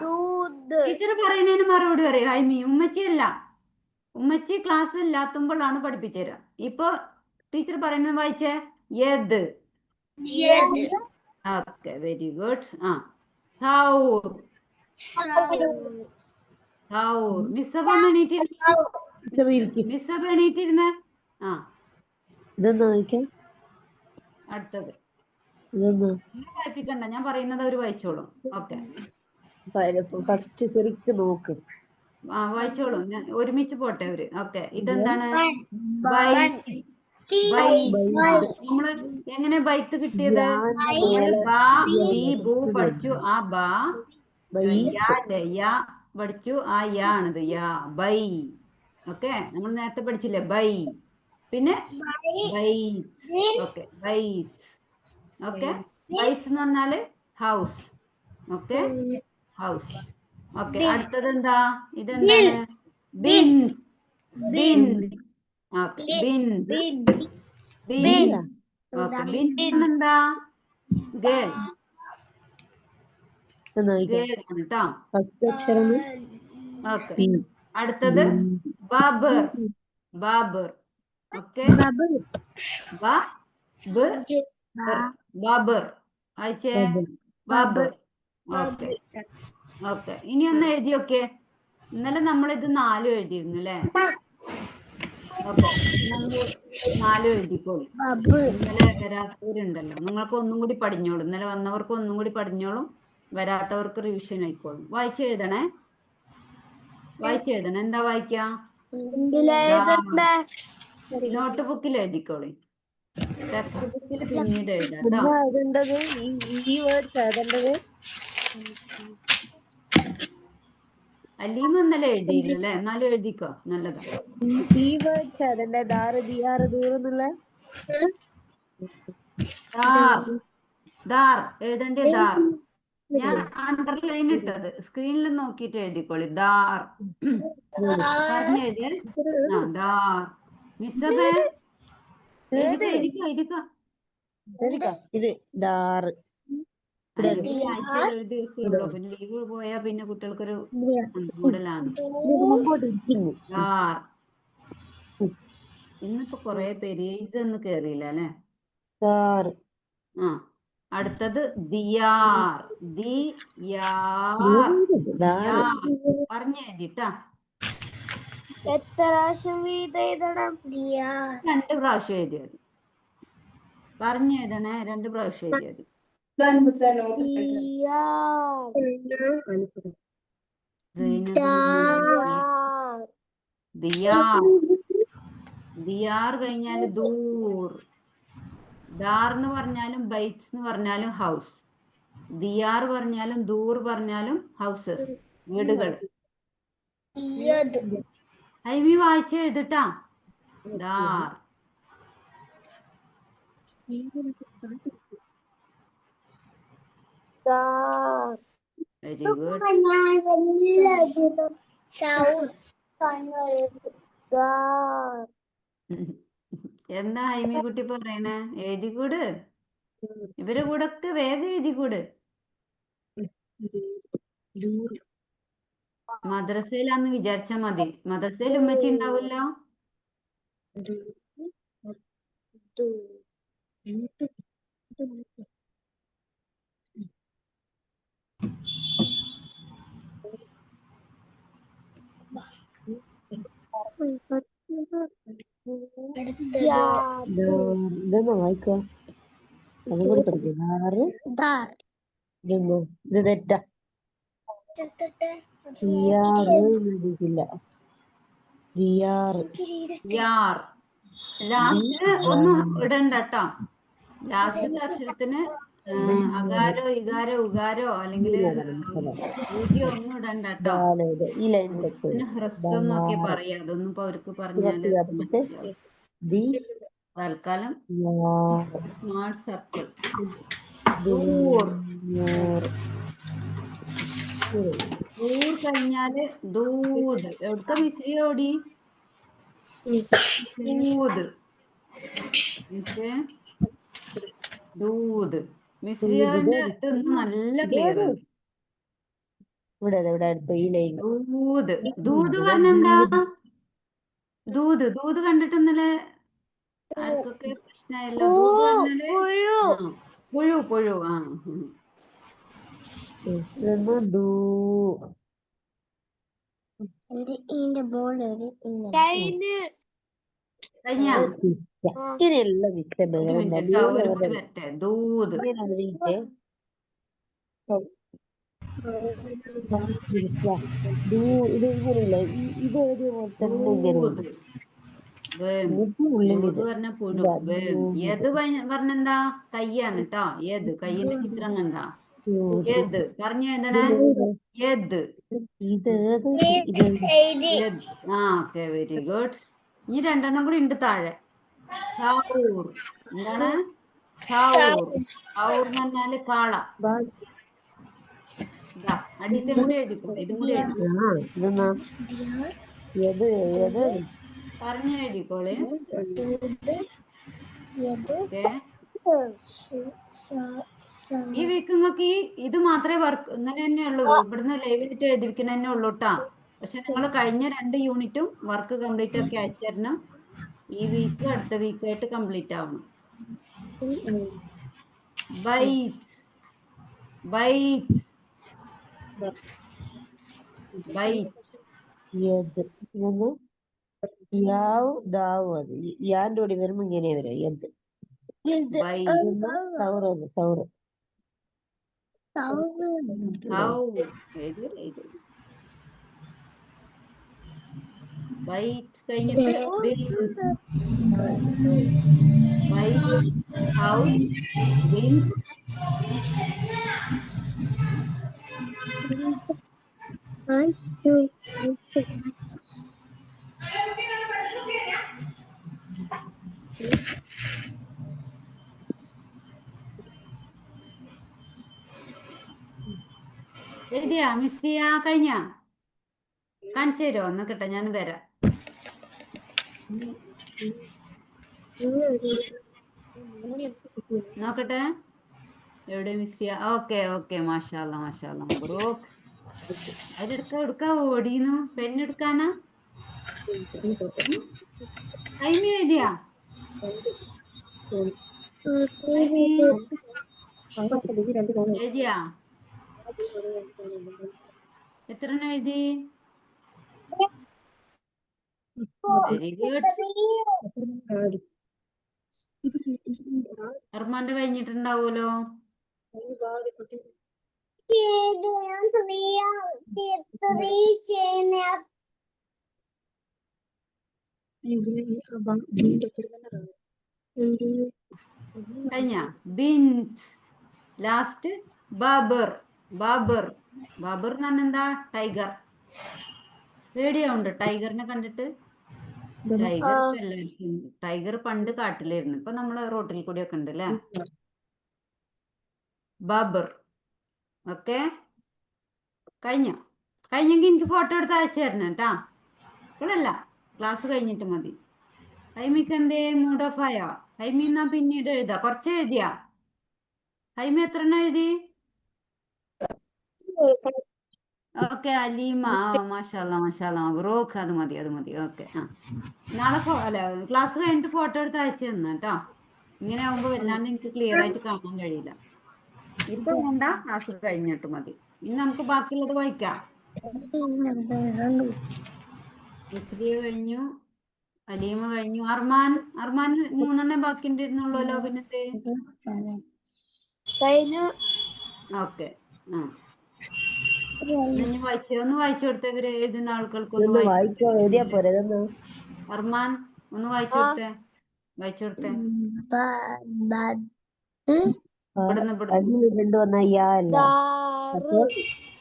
A: ടീച്ചർ പറയുന്നതിന് മറുപടി പറയും ഹൈമി. ഉമ്മച്ചിയല്ല, ഉമ്മച്ചി ക്ലാസ് ഇല്ലാത്തുമ്പോഴാണ് പഠിപ്പിച്ചു തരാം. ഇപ്പൊ ടീച്ചർ പറയുന്നത് വായിച്ചേ. യത്.
B: യത്.
A: Okay, very good. തൗർ. തൗർ. മിസ്സബ എണീറ്റിരുന്ന. മിസ്സബ എണീറ്റിരുന്ന.
C: ഇതൊന്ന് വായിക്കാം.
A: അടുത്തത്
C: ഇതൊന്ന്
A: വായിപ്പിക്കണ്ട, ഞാൻ പറയുന്നത് അവര് വായിച്ചോളും. ഓക്കെ,
C: ഫസ്റ്റ് ശരിക്ക് നോക്ക്.
A: വായിച്ചോളും. ഞാൻ ഒരുമിച്ച് പോട്ടെ അവര്. ഓക്കെ, ഇതെന്താണ്? നമ്മള് എങ്ങനെ ബൈത്ത് കിട്ടിയത്? നമ്മള് ബാ ബി ബു പഠിച്ചു. ആ ബാ യാ യാ പഠിച്ചു. ആ യാ ആണിത്. യാ ബൈ. ഓക്കെ, നമ്മൾ നേരത്തെ പഠിച്ചില്ലേ ബൈ. പിന്നെ ബൈറ്റ്സ്. ഓക്കെ, ബൈറ്റ്സ്. ഓക്കെ, ബൈറ്റ്സ് എന്ന് പറഞ്ഞാല് ഹൗസ്. Okay, house. ഓക്കെ, അടുത്തത് എന്താ? ഇതെന്താണ്? ബിൻ. ബിൻ. ഓക്കെ, ബിൻ. ബിൻ. ഓക്കെ, ബിൻ എന്താ? ഗേൾ. ഗേൾ ആണ് കേട്ടോ.
C: ഫസ്റ്റ് അക്ഷരം
A: ഓക്കെ, അടുത്തത് ബാബർ. ബാബർ. ഓക്കെ, ബാബർ. അയച്ചേ. ബാബർ. Okay, okay. ഇനി ഒന്ന് എഴുതി നോക്കേ. ഇന്നലെ നമ്മളിത് 4 എഴുതിയിരുന്നു അല്ലേ? ഓക്കെ, നമ്മൾ 4 എഴുതിക്കോളൂ. ഇന്നലെ വരാത്തവരുണ്ടല്ലോ, നിങ്ങൾക്ക് ഒന്നും കൂടി പഠിഞ്ഞോളൂ. ഇന്നലെ വന്നവർക്ക് ഒന്നും കൂടി പഠിഞ്ഞോളും, വരാത്തവർക്ക് റിവിഷൻ ആയിക്കോളും. വായിച്ചെഴുതണേ. വായിച്ചെഴുതണേ. എന്താ വായിക്കാ? നോട്ട് ബുക്കിൽ എഴുതിക്കോളി. ടെക്സ്റ്റ് ബുക്കിൽ പിന്നീട് എഴുതാം കേട്ടോ.
C: ഈ വേർഡ്സ് എഴുതേണ്ടത്.
A: അലീമ ഇന്നലെ എഴുതിയില്ല അല്ലേ? എന്നാലും എഴുതിക്കോ, നല്ലതാ.
C: ഈ വേർഡ്സ് എഴുതേണ്ടത്. ദാറ് ദിയാറ് ദൂരെന്നുള്ള
A: ദാർ. ദാർ എഴുതണ്ടേ? ദാർ. ഞാൻ അണ്ടർലൈൻ ഇട്ടത്. സ്ക്രീനിൽ നോക്കിയിട്ട് എഴുതിക്കോളി. ദാർ പറഞ്ഞെഴുതിയ. ദാർ. മിസ്സബേ എഴുതിക്കോ.
C: ഇത് ദാറ്.
A: അല്ലെങ്കിൽ ആഴ്ചയിൽ ഒരു ദിവസമേ ഉള്ളൂ. പിന്നെ ലീവ് പോയാൽ പിന്നെ കുട്ടികൾക്കൊരു മൂടലാണ്. ദാർ. ഇന്നിപ്പോ കൊറേ പേര് ഒന്നും കേറിയില്ല അല്ലെ? അടുത്തത് ദിയാർ. ദിയാർ. പറഞ്ഞെഴുതിട്ടാ.
B: എത്ര പ്രാവശ്യം വീതം എഴുതണം?
A: 2 പ്രാവശ്യം എഴുതിയത്. പറഞ്ഞെഴുതണേ. 2 പ്രാവശ്യം എഴുതിയത്. ദിയാർ. ദിയാർ കഴിഞ്ഞാല് ദൂർ. ദാർ എന്ന് പറഞ്ഞാലും ബൈറ്റ്സ് എന്ന് പറഞ്ഞാലും ഹൗസ്. ദിയാർ പറഞ്ഞാലും ദൂർ പറഞ്ഞാലും ഹൗസസ്, വീടുകൾ. ഹൈമി വായിച്ച് എഴുതിട്ടാ. ദാർ. Very good. എന്താ ഹൈമി കുട്ടി പറയണേ? എഴുതിക്കൂട്. ഇവരെ കൂടെ ഒക്കെ വേഗം എഴുതിക്കൂട്. മദ്രസയിലാന്ന് വിചാരിച്ചാ മതി. മദ്രസയിൽ ഉമ്മച്ചി ഉണ്ടാവല്ലോ.
C: ഇതൊന്ന് വായിക്കുക. അതും കൂടി പഠിക്കും. ഇത് തെറ്റാ.
A: യാർ. ലാസ്റ്റ് ഒന്നും ഇടണ്ട കേട്ടോ. ലാസ്റ്റത്തെ അക്ഷരത്തിന് അകാരോ ഇകാരോ ഉകാരോ അല്ലെങ്കിൽ ഒന്നും ഇടണ്ട കേട്ടോ. പിന്നെ ഹ്രസ്വം എന്നൊക്കെ പറയാ. അതൊന്നും ഇപ്പൊ അവർക്ക് പറഞ്ഞാല് തൽക്കാലം സ്മാർട്ട് സർക്കിൾ. ദൂർ. ദൂർ കഴിഞ്ഞാല് ദൂത്. എവിടുക്ക മിസ്രി ഓടി? ദൂത്. ദൂത്. മിസ്രിയോന്റെ ഇതൊന്ന് നല്ല ക്ലിയർ ഉണ്ട്. ദൂത്. ദൂത് പറഞ്ഞെന്താ? ദൂത്. ദൂത് കണ്ടിട്ട് ഇന്നലെ ആർക്കൊക്കെ പ്രശ്നമായല്ലോ? ദൂത് പറഞ്ഞാല്
B: പുഴു
A: ആ പുഴു പുഴു ആ
C: ഇതെന്ന് ഡൂ
B: കൈന്
A: കഴിഞ്ഞ
C: ഇങ്ങനെയുള്ള മിക്ക
A: ഒരു
C: ബേറെന്താ
A: മിനിറ്റ് കേട്ടോ, ഒരു കൂടി വരട്ടെ. ദൂത്
C: ഇങ്ങനെയാണ് വീട്ടെ ഇത് ഇങ്ങനെയല്ല ഇത് ഏത് പോലെ തന്നെ ഇങ്ങനെയുണ്ട്
A: ദൂത് വേം
C: എന്നിട്ട് ഉള്ളിൽ
A: ദൂത്
C: ഇത്
A: പറഞ്ഞ പുഴു
C: ഇതാ,
A: വേം.
C: ദൂത്.
A: ഏത് പറഞ്ഞെന്താ? കയ്യാണ് കേട്ടോ. ഏത് കയ്യിന്റെ ചിത്രം കണ്ടാ? ഏത് പറഞ്ഞു എഴുതണേ? ഏത്
C: ഇത് ഇത്
A: ഏത് ആ ഓക്കെ വെരി ഗുഡ്. ഇനി രണ്ടെണ്ണം കൂടി ഉണ്ട് താഴെ. ഷാവൂർ എന്താണ്? ഷാവൂർ ഷാവൂർ എന്ന് പറഞ്ഞാല് കാള. ഇതാ അടിയത്തെയും കൂടി എഴുതിക്കോട്ടെ, ഇതും കൂടി എഴുതി
C: ഇതെന്നാ ഏത് ഏത്
A: പറഞ്ഞു എഴുതിക്കോളെ. ഓക്കെ ഈ വീക്ക് നിങ്ങൾക്ക് ഇത് മാത്രമേ വർക്ക് ഇങ്ങനെ തന്നെ ഉള്ളൂ. ഇവിടുന്ന് ലൈവായിട്ട് എഴുതിയിരിക്കണ തന്നെ ഉള്ളൂ കേട്ടാ. പക്ഷെ നിങ്ങൾ കഴിഞ്ഞ 2 യൂണിറ്റും വർക്ക് കംപ്ലീറ്റ് ആക്കി അയച്ചു തരണം. ഈ വീക്ക് അടുത്ത വീക്കായിട്ട് കംപ്ലീറ്റ് ആവണം. ബൈറ്റ്സ് ബൈറ്റ്സ് ബൈറ്റ്സ്
C: ഏത് ഇതൊന്ന് യാവ് ദാവ് അത് യാന്റെ കൂടി വരുമ്പോ ഇങ്ങനെ വരും ഏത്
A: ബൈറ്റ്സ്
C: സൗറ് സൗറ്
A: ഹൗ ഏത് ഏത് ബൈറ്റ്സ് കഴിഞ്ഞിട്ട് ബിൻസ് ബൈറ്റ്സ് ഹൗസ് ബിൻസ് എഴുതിയാ മിസ്രിയ? കഴിഞ്ഞ കാണിച്ചു തരുമോ? നോക്കട്ടെ, ഞാൻ വരാം. നോക്കട്ടെ എവിടെ മിസ്രിയ? ഓക്കെ ഓക്കെ മാഷാല്ല മാഷാല്ല മബ്രൂക്ക്. എടുക്ക ഓടീന്നു പെണ്ണെടുക്കാനാ? ഹൈമി എഴുതിയാ? ഹൈമി എഴുതിയാ? എത്ര എഴുതി? Very good. അർമാന്റെ കഴിഞ്ഞിട്ടുണ്ടാവൂലോ. കഴിഞ്ഞ ബിൻസ് ലാസ്റ്റ് ബാബർ ബാബർ ബാബർ എന്ന് പറഞ്ഞാൽ എന്താ? ടൈഗർ. പേടിയുണ്ട് ടൈഗറിനെ കണ്ടിട്ട്. ടൈഗർ ഇപ്പൊ എല്ലാവർക്കും ടൈഗർ പണ്ട് കാട്ടിലായിരുന്നു, ഇപ്പൊ നമ്മള് റോട്ടിൽ കൂടിയൊക്കെ ഉണ്ട് അല്ലേ? ബാബർ. ഓക്കെ കഴിഞ്ഞെങ്കിൽ എനിക്ക് ഫോട്ടോ എടുത്ത് അയച്ചു തരണം കേട്ടാ. ഇപ്പോഴല്ല, ക്ലാസ് കഴിഞ്ഞിട്ട് മതി. ഹൈമിക്ക് എന്തേ മൂഡ് ഓഫ് ആയോ? ഹൈമി എന്നാ പിന്നീട് എഴുതാ. കുറച്ച് എഴുതിയാ? ഹൈമി എത്ര എഴുതി? ഓക്കെ അലീമ മാഷാല്ല മാഷാല്ല മബ്രൂക്ക്. അത് മതി അത് മതി. ഓക്കെ ആ നാളെ അല്ല ക്ലാസ് കഴിഞ്ഞിട്ട് ഫോട്ടോ എടുത്ത് അയച്ചു തരണം കേട്ടോ. ഇങ്ങനെ ആകുമ്പോൾ വല്ലാണ്ട് എനിക്ക് ക്ലിയർ ആയിട്ട് കാണാൻ കഴിയില്ല. ഇപ്പൊ വേണ്ട, ക്ലാസ് കഴിഞ്ഞിട്ട് മതി. ഇനി നമുക്ക് ബാക്കിയുള്ളത് വായിക്കാം. മിസ്രിയ കഴിഞ്ഞു, അലീമ കഴിഞ്ഞു, അർമാൻ 3 ബാക്കി ഉണ്ടായിരുന്നുള്ളൂല്ലോ. പിന്നത്തെ
B: കഴിഞ്ഞു.
A: ഓക്കെ ആ ഒന്ന് വായിച്ചു കൊടുത്തേ. ഇവര് എഴുതുന്ന ആൾക്കാർക്ക് ഒന്ന്
C: ഇതൊന്ന്
A: വായിച്ചു
C: വായിക്കാൻ എഴുതിയാ
A: കൊടുത്തേ.
C: പോരെ ഇതൊന്ന്
A: അർമാൻ ഒന്ന് വായിച്ചു കൊടുത്തേ. ഇവിടുന്ന്
C: അതിൽ രണ്ട് വന്ന യാ അല്ല അപ്പൊ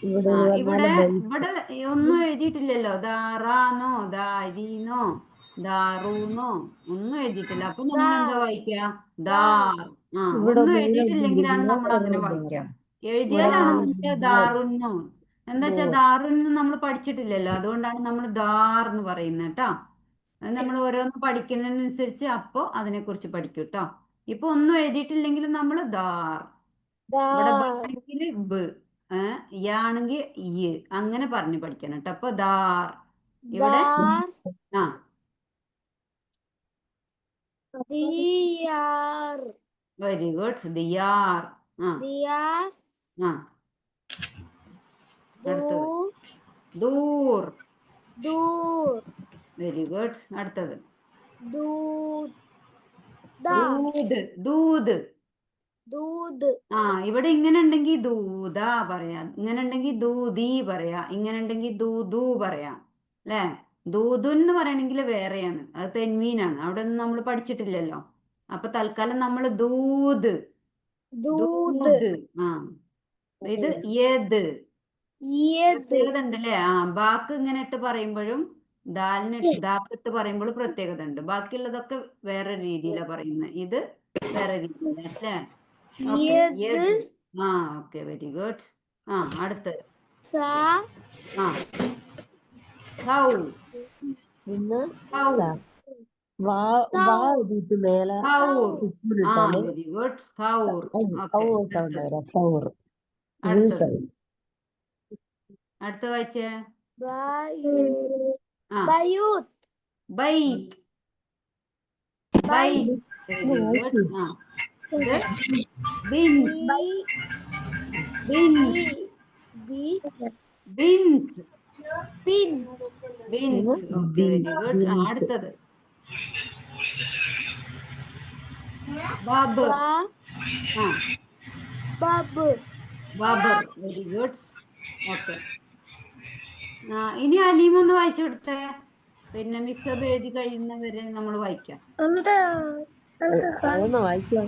C: ഇവിടെ
A: ഇവിടെ
C: വന്നാല്
A: ഇവിടെ ഒന്നും എഴുതിയിട്ടില്ലല്ലോ. ദാറാന്നോ ദാരീന്നോ ദാറൂന്നോ ഒന്നും എഴുതിയിട്ടില്ല. അപ്പൊ നമ്മൾ എന്താ വായിക്കുക? ദാർ.
C: ഇവിടെ
A: ഒന്നും
C: ഒന്നും
A: എഴുതിയിട്ടില്ലെങ്കിലാണ് നമ്മൾ അങ്ങനെ വായിക്കുക. എഴുതിയാലാണ് നമുക്ക് ദാറുന്നോ. എന്താ വെച്ചാൽ ദാറുന്ന് നമ്മൾ പഠിച്ചിട്ടില്ലല്ലോ, അതുകൊണ്ടാണ് നമ്മൾ ദാർ എന്ന് പറയുന്നത് കേട്ടോ. അത് നമ്മൾ ഓരോന്ന് പഠിക്കുന്നതിനനുസരിച്ച് അപ്പോ അതിനെക്കുറിച്ച് പഠിക്കും കേട്ടോ. ഇപ്പൊ ഒന്നും എഴുതിയിട്ടില്ലെങ്കിലും നമ്മൾ ദാർ. ഇവിടെ ബാണെങ്കിൽ ബ്, യാണെങ്കിൽ ഈ, അങ്ങനെ പറഞ്ഞു പഠിക്കണം കേട്ടോ. അപ്പൊ ദാർ. ഇവിടെ ആ
B: ദിയാർ
A: വെരി ഗുഡ്. ദിയാർ. ആ
B: ദിയാർ
A: ആ അടുത്തത് ദൂർ.
B: ദൂർ
A: വെരി ഗുഡ്. അടുത്തത്
B: ദൂദ്
A: ദൂത്. ദൂത്.
B: ദൂദ്
A: ആ ഇവിടെ ഇങ്ങനെ ഉണ്ടെങ്കിൽ ദൂത പറയാ, ഇങ്ങനെ ഉണ്ടെങ്കിൽ ദൂതി പറയാ, ഇങ്ങനെ ഉണ്ടെങ്കിൽ ദൂതു പറയാ അല്ലേ. ദൂതു എന്ന് പറയണെങ്കിൽ വേറെയാണ്, അത് തെൻവീനാണ്. അവിടെ ഒന്നും നമ്മൾ പഠിച്ചിട്ടില്ലല്ലോ. അപ്പൊ തൽക്കാലം നമ്മൾ ദൂത്.
B: ദൂദ്
A: ദൂത്. ആ ഇത് യത്.
B: യത്
A: പ്രത്യേകത ഉണ്ട് അല്ലേ. ആ ബാക്ക് ഇങ്ങനെ ഇട്ട് പറയുമ്പോഴും ദാക്ക് ഇട്ട് പറയുമ്പോഴും പ്രത്യേകത ഉണ്ട്. ബാക്കിയുള്ളതൊക്കെ വേറെ രീതിയിലാണ് പറയുന്നത്, ഇത് വേറെ രീതിയിലാണ് അല്ലേ. ഓക്കെ
B: യത്
A: യത്. ആ ഓക്കെ വെരി ഗുഡ്. ആ അടുത്തത്
B: സ
A: ആ സൗ.
C: പിന്നെ
A: സൗ.
C: വാ എഴുതിയിട്ട് മേലെ
A: സൗർ. ആ
C: ഇട്ടാല്
A: വെരി ഗുഡ്. സൗർ. ഓക്കെ
C: സൗണ്ട്
A: അടുത്തത്
C: വരാം. സൗർ
A: അടുത്തത് അടുത്ത വായിച്ചേ. ആ
B: ബയൂത്ത്
A: ബൈത്ത്. ബൈത്ത്. Very good. ആ ഇത് ബിൻത്. ബിൻത്. ബിൻത്. ബിൻത്. Okay very good. ആ അടുത്തത് ബാബർ. ആ
B: ബബ്
A: ബാബർ. Very good. ഓക്കെ. ആ ഇനി അലീം ഒന്ന് വായിച്ചു കൊടുത്തേ. പിന്നെ മിസ്സബ് എഴുതി കഴിയുന്നവരെ നമ്മൾ വായിക്കാം.
C: അതൊന്ന് വായിക്കാം.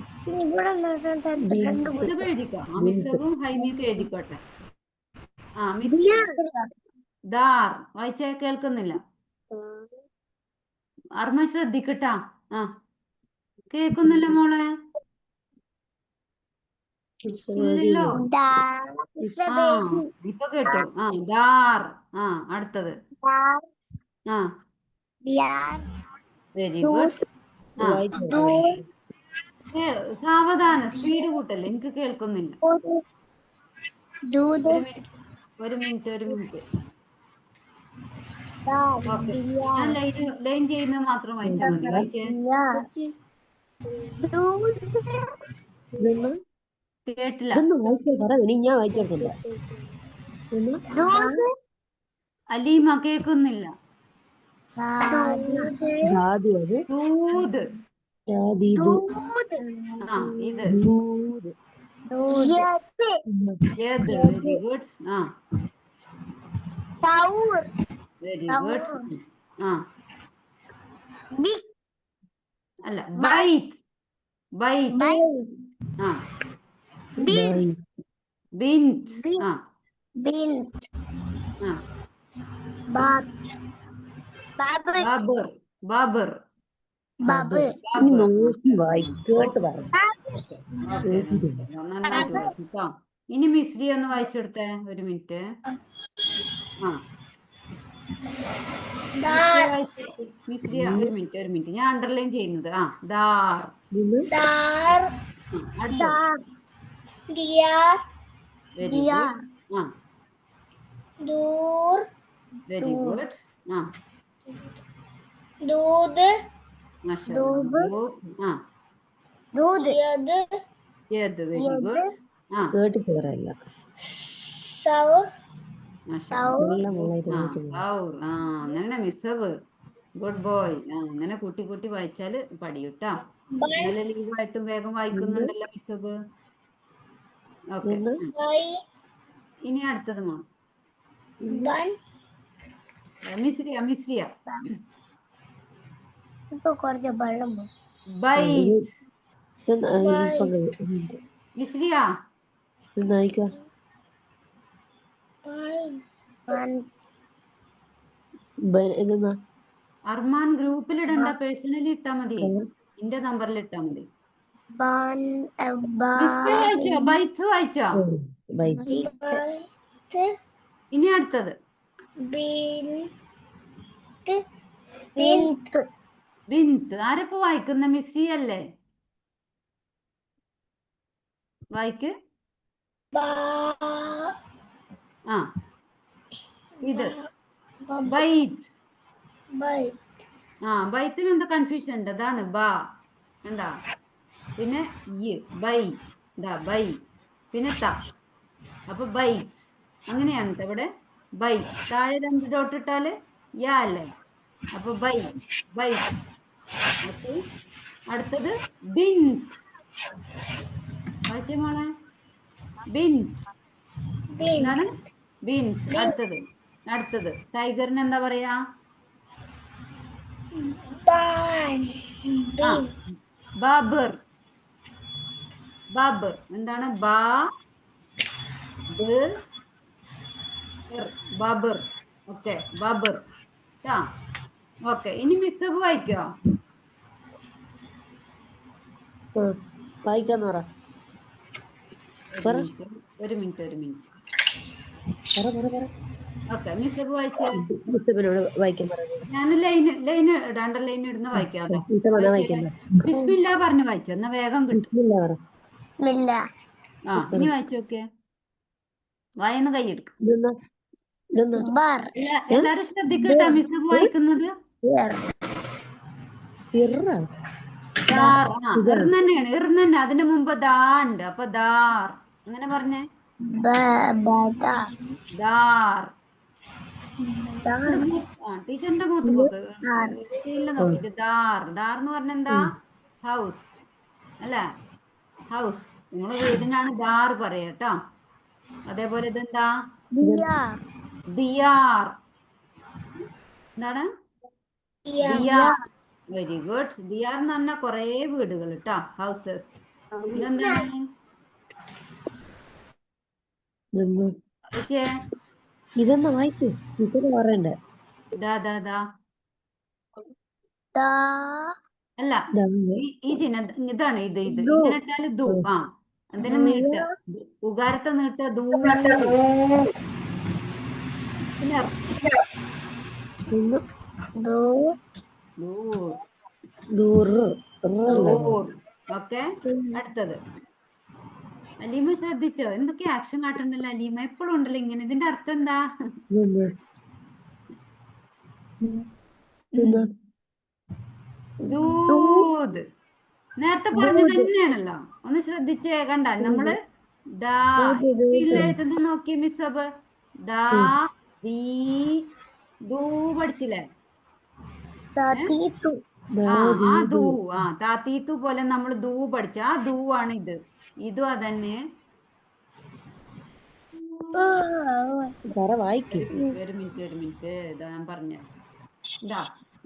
A: മിസ്സബ് എഴുതിക്കോ. ആ മിസ്സബും ഹൈമിയൊക്കെ എഴുതിക്കോട്ടെ. ആ മിസ് ദാർ വായിച്ചേ. കേൾക്കുന്നില്ല. അർമ്മ ശ്രദ്ധിക്കട്ടാ. ആ കേൾക്കുന്നില്ല മോളെ. ഇല്ലല്ലോ. ആ ഇപ്പൊ കേട്ടു. ആ ദാർ. ആ അടുത്തത് ആ വെരി ഗുഡ്. ആ സാവധാനം സ്പീഡ് കൂട്ടല്ലേ, എനിക്ക് കേൾക്കുന്നില്ല. ഒരു മിനിറ്റ്. ഓക്കെ ഞാൻ ലൈൻ ചെയ്യുന്നത് മാത്രം വായിച്ചാൽ മതി. വായിച്ചേ. കേട്ടില്ല.
C: ഇതൊന്ന് വായിച്ചാ പറ. ഇനി ഞാൻ വായിച്ചെടുക്കില്ല.
A: അലീമ കേൾക്കുന്നില്ല. ദൂത്. ആ ഇത് യത്. Very good. ആ വെരി ഗുഡ്. ആ അല്ല ബൈത്ത്. ബൈത്ത്. ആ ബിൻത്. ആ ആ ബാബർ. ബാബർ.
C: നോക്കി വായിക്കേട്ട് പറഞ്ഞു.
A: നന്നായിട്ട് വായിട്ടോ. ഇനി മിസ്രി ഒന്ന് വായിച്ചെടുത്തേ. ഒരു മിനിറ്റ്. ആ മിസ്രിയ ഒരു മിനിറ്റ്. ഞാൻ അണ്ടർലൈൻ ചെയ്യുന്നത്. ആ ദാർ. അടുത്ത വെരി ഗുഡ്. ആ വെരി ഗുഡ്. ആ മാഷാഅല്ലാഹ്. ആ യത്. Very good. ആ
C: കേട്ടിട്ട് പറയല്ല.
A: അങ്ങനെ മിസ്സബ്. Good boy. ആ അങ്ങനെ കൂട്ടി വായിച്ചാല് പഠിയൂട്ടാ. ഇന്നലെ ലീവായിട്ടും വേഗം വായിക്കുന്നുണ്ടല്ലോ മിസ്സബ്. ഓക്കെ. ഇനി അടുത്തത് മോൾ മിസ്രിയ.
B: കുറച്ച് വെള്ളം
A: ബൈത്ത്. മിസ്രിയ അർമാൻ ഗ്രൂപ്പിലിടണ്ട, പേഴ്സണലി ഇട്ടാ മതി. എന്റെ നമ്പറിൽ ഇട്ടാ മതി. ബൈത്ത് വായിച്ചോ. ഇനി അടുത്തത് ബിൻത്. ആരപ്പോ വായിക്കുന്ന? മിസ്രി അല്ലേ വായിക്ക്. ആ ഇത് ബൈത്ത്. ആ ബൈത്തിന് എന്താ കൺഫ്യൂഷൻ ഉണ്ട്? അതാണ് ബാ. കണ്ടാ? പിന്നെ ബൈ, ബൈ, പിന്നെ ത, അപ്പൊ ബൈറ്റ്സ്. അങ്ങനെയാണ് ട്ടോ ഇവിടെ. ബൈറ്റ്സ് താഴെ 2 ഡോട്ട് ഇട്ടാല് യാ അല്ലേ? അപ്പൊ ബൈറ്റ്സ്. ഓക്കെ. അടുത്തത് ബിൻറ്റ്. വായിച്ചേ മോളെ. ബിൻറ്റ്. എന്താണ്? ബിൻറ്റ്. അടുത്തത് ടൈഗറിന് എന്താ പറയാ? ആ, ബാബർ. എന്താണ്? ബാബർ. ഓക്കെ, ബാബർ. ഓക്കെ, ഇനി മിസ് വായിക്കോ?
C: വായിക്കാന്ന് പറ.
A: ഒരു മിനിറ്റ്.
C: പറ.
A: ഓക്കെ, മിസ് വായിച്ചേ.
C: മുസ്തഫിനോട് വായിക്കാൻ പറയുന്നത്.
A: ഞാൻ ലൈൻ ഇടാണ്ട, ലൈൻ ഇടുന്ന വായിക്കാതെ.
C: വായിക്കണ്ട.
A: ബിസ്മില്ലാ പറഞ്ഞു വായിച്ചോ, എന്നാ വേഗം കിട്ടും.
C: ബിസ്മില്ലാ പറ.
A: ആ, ഇനി വായിച്ചു നോക്കിയേ. വായന്ന് കൈയെടുക്കും. എല്ലാരും ശ്രദ്ധിക്കട്ടെ, മിസ് വായിക്കുന്നത്. തന്നെയാണ്. അതിന്റെ മുമ്പ് ദാ ഉണ്ട്. അപ്പൊ ദാർ അങ്ങനെ പറഞ്ഞേ. ദാർ. ടീച്ചറിന്റെ മുഖത്ത് നോക്ക്, നോക്കിട്ട്. ദാർ എന്ന് പറഞ്ഞ എന്താ? ഹൗസ് അല്ലേ? ഹൗസ്. നിങ്ങളെ വീടിനാണ് ദാർ പറയട്ടോ. അതേപോലെ ഇതെന്താ? ദിയാർ. എന്താണ്? ദിയാർ. Very good. ദിയാർ എന്ന് പറഞ്ഞാൽ കൊറേ വീടുകൾ കേട്ടോ, ഹൗസസ്. ഇതെന്താണ്?
C: ഇതൊന്ന് വായിക്കൂ, ടീച്ചർ പറയണ്ടേ.
A: അല്ല, ഈ ചിഹ്നം ഇതാണ്. ഇത് ഇങ്ങനെ ഇട്ടാല് ദൂ. ആ, അതിനെ നീട്ട, ഉകാരത്തെ നീട്ട. ദൂ. പിന്നെ ദൂർ. ഓക്കെ. അടുത്തത് അലീമ ശ്രദ്ധിച്ചോ? എന്തൊക്കെ ആക്ഷൻ കാട്ടുണ്ടല്ലോ അലീമ, എപ്പോഴും ഉണ്ടല്ലോ ഇങ്ങനെ. ഇതിന്റെ അർത്ഥം എന്താ? ദൂത്. നേരത്തെ പറഞ്ഞത് തന്നെയാണല്ലോ. ഒന്ന് ശ്രദ്ധിച്ചേ. കണ്ട, നമ്മള് എഴുതുന്നത് നോക്കി മിസ്. അബ് ദൂ പഠിച്ചില്ലേ? താത്തീത്തു പോലെ നമ്മൾ ദൂ പഠിച്ച ആ ദൂ ആണ് ഇത്. ഇതും അതന്നെ. ഒരു മിനിറ്റ്. ഇതാ ഞാൻ പറഞ്ഞ.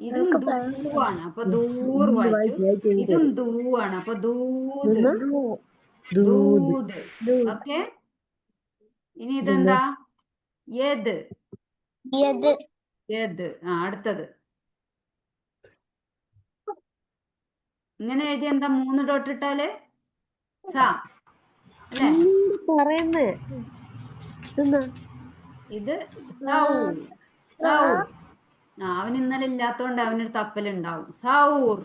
A: ഇതും ദൂവാണ്. അപ്പൊ ദൂർ വായിച്ചു. ഇതും ദൂവാണ്. അപ്പൊ ദൂത്. ഓക്കെ. ഇനി ഇതെന്താ? യത്. അടുത്തത് ഇങ്ങനെ എഴുതി എന്താ? 3 ഡോട്ട് ഇട്ടാല് അല്ലേ? ഇത് സൗർ. അവൻ ഇന്നലെ ഇല്ലാത്തോണ്ട് അവനൊരു തപ്പലുണ്ടാവും. സൗർ.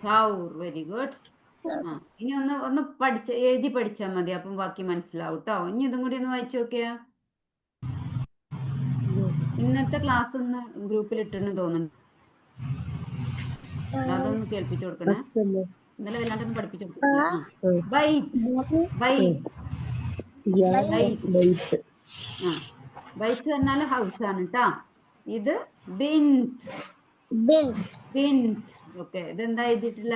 A: സൗർ. Very good. ഇനി ഒന്ന് എഴുതി പഠിച്ചാൽ മതി, അപ്പം ബാക്കി മനസ്സിലാവും കേട്ടോ. ഇനി ഇതും കൂടി ഒന്ന് വായിച്ചു നോക്കിയാ. ഇന്നത്തെ ക്ലാസ് ഒന്ന് ഗ്രൂപ്പിൽ ഇട്ടെന്ന് തോന്നുന്നു. അതൊന്ന് കേൾപ്പിച്ചു കൊടുക്കണേ. ഇന്നലെ വല്ലാണ്ടൊന്നും പഠിപ്പിച്ചു കൊടുത്തിട്ടില്ല. ബൈത്ത് എന്നാല് ഹൗസ് ആണ് കേട്ടാ. ഇത് ബിൻറ്റ്. ഓക്കെ. ഇതെന്താ എഴുതിയിട്ടുള്ള?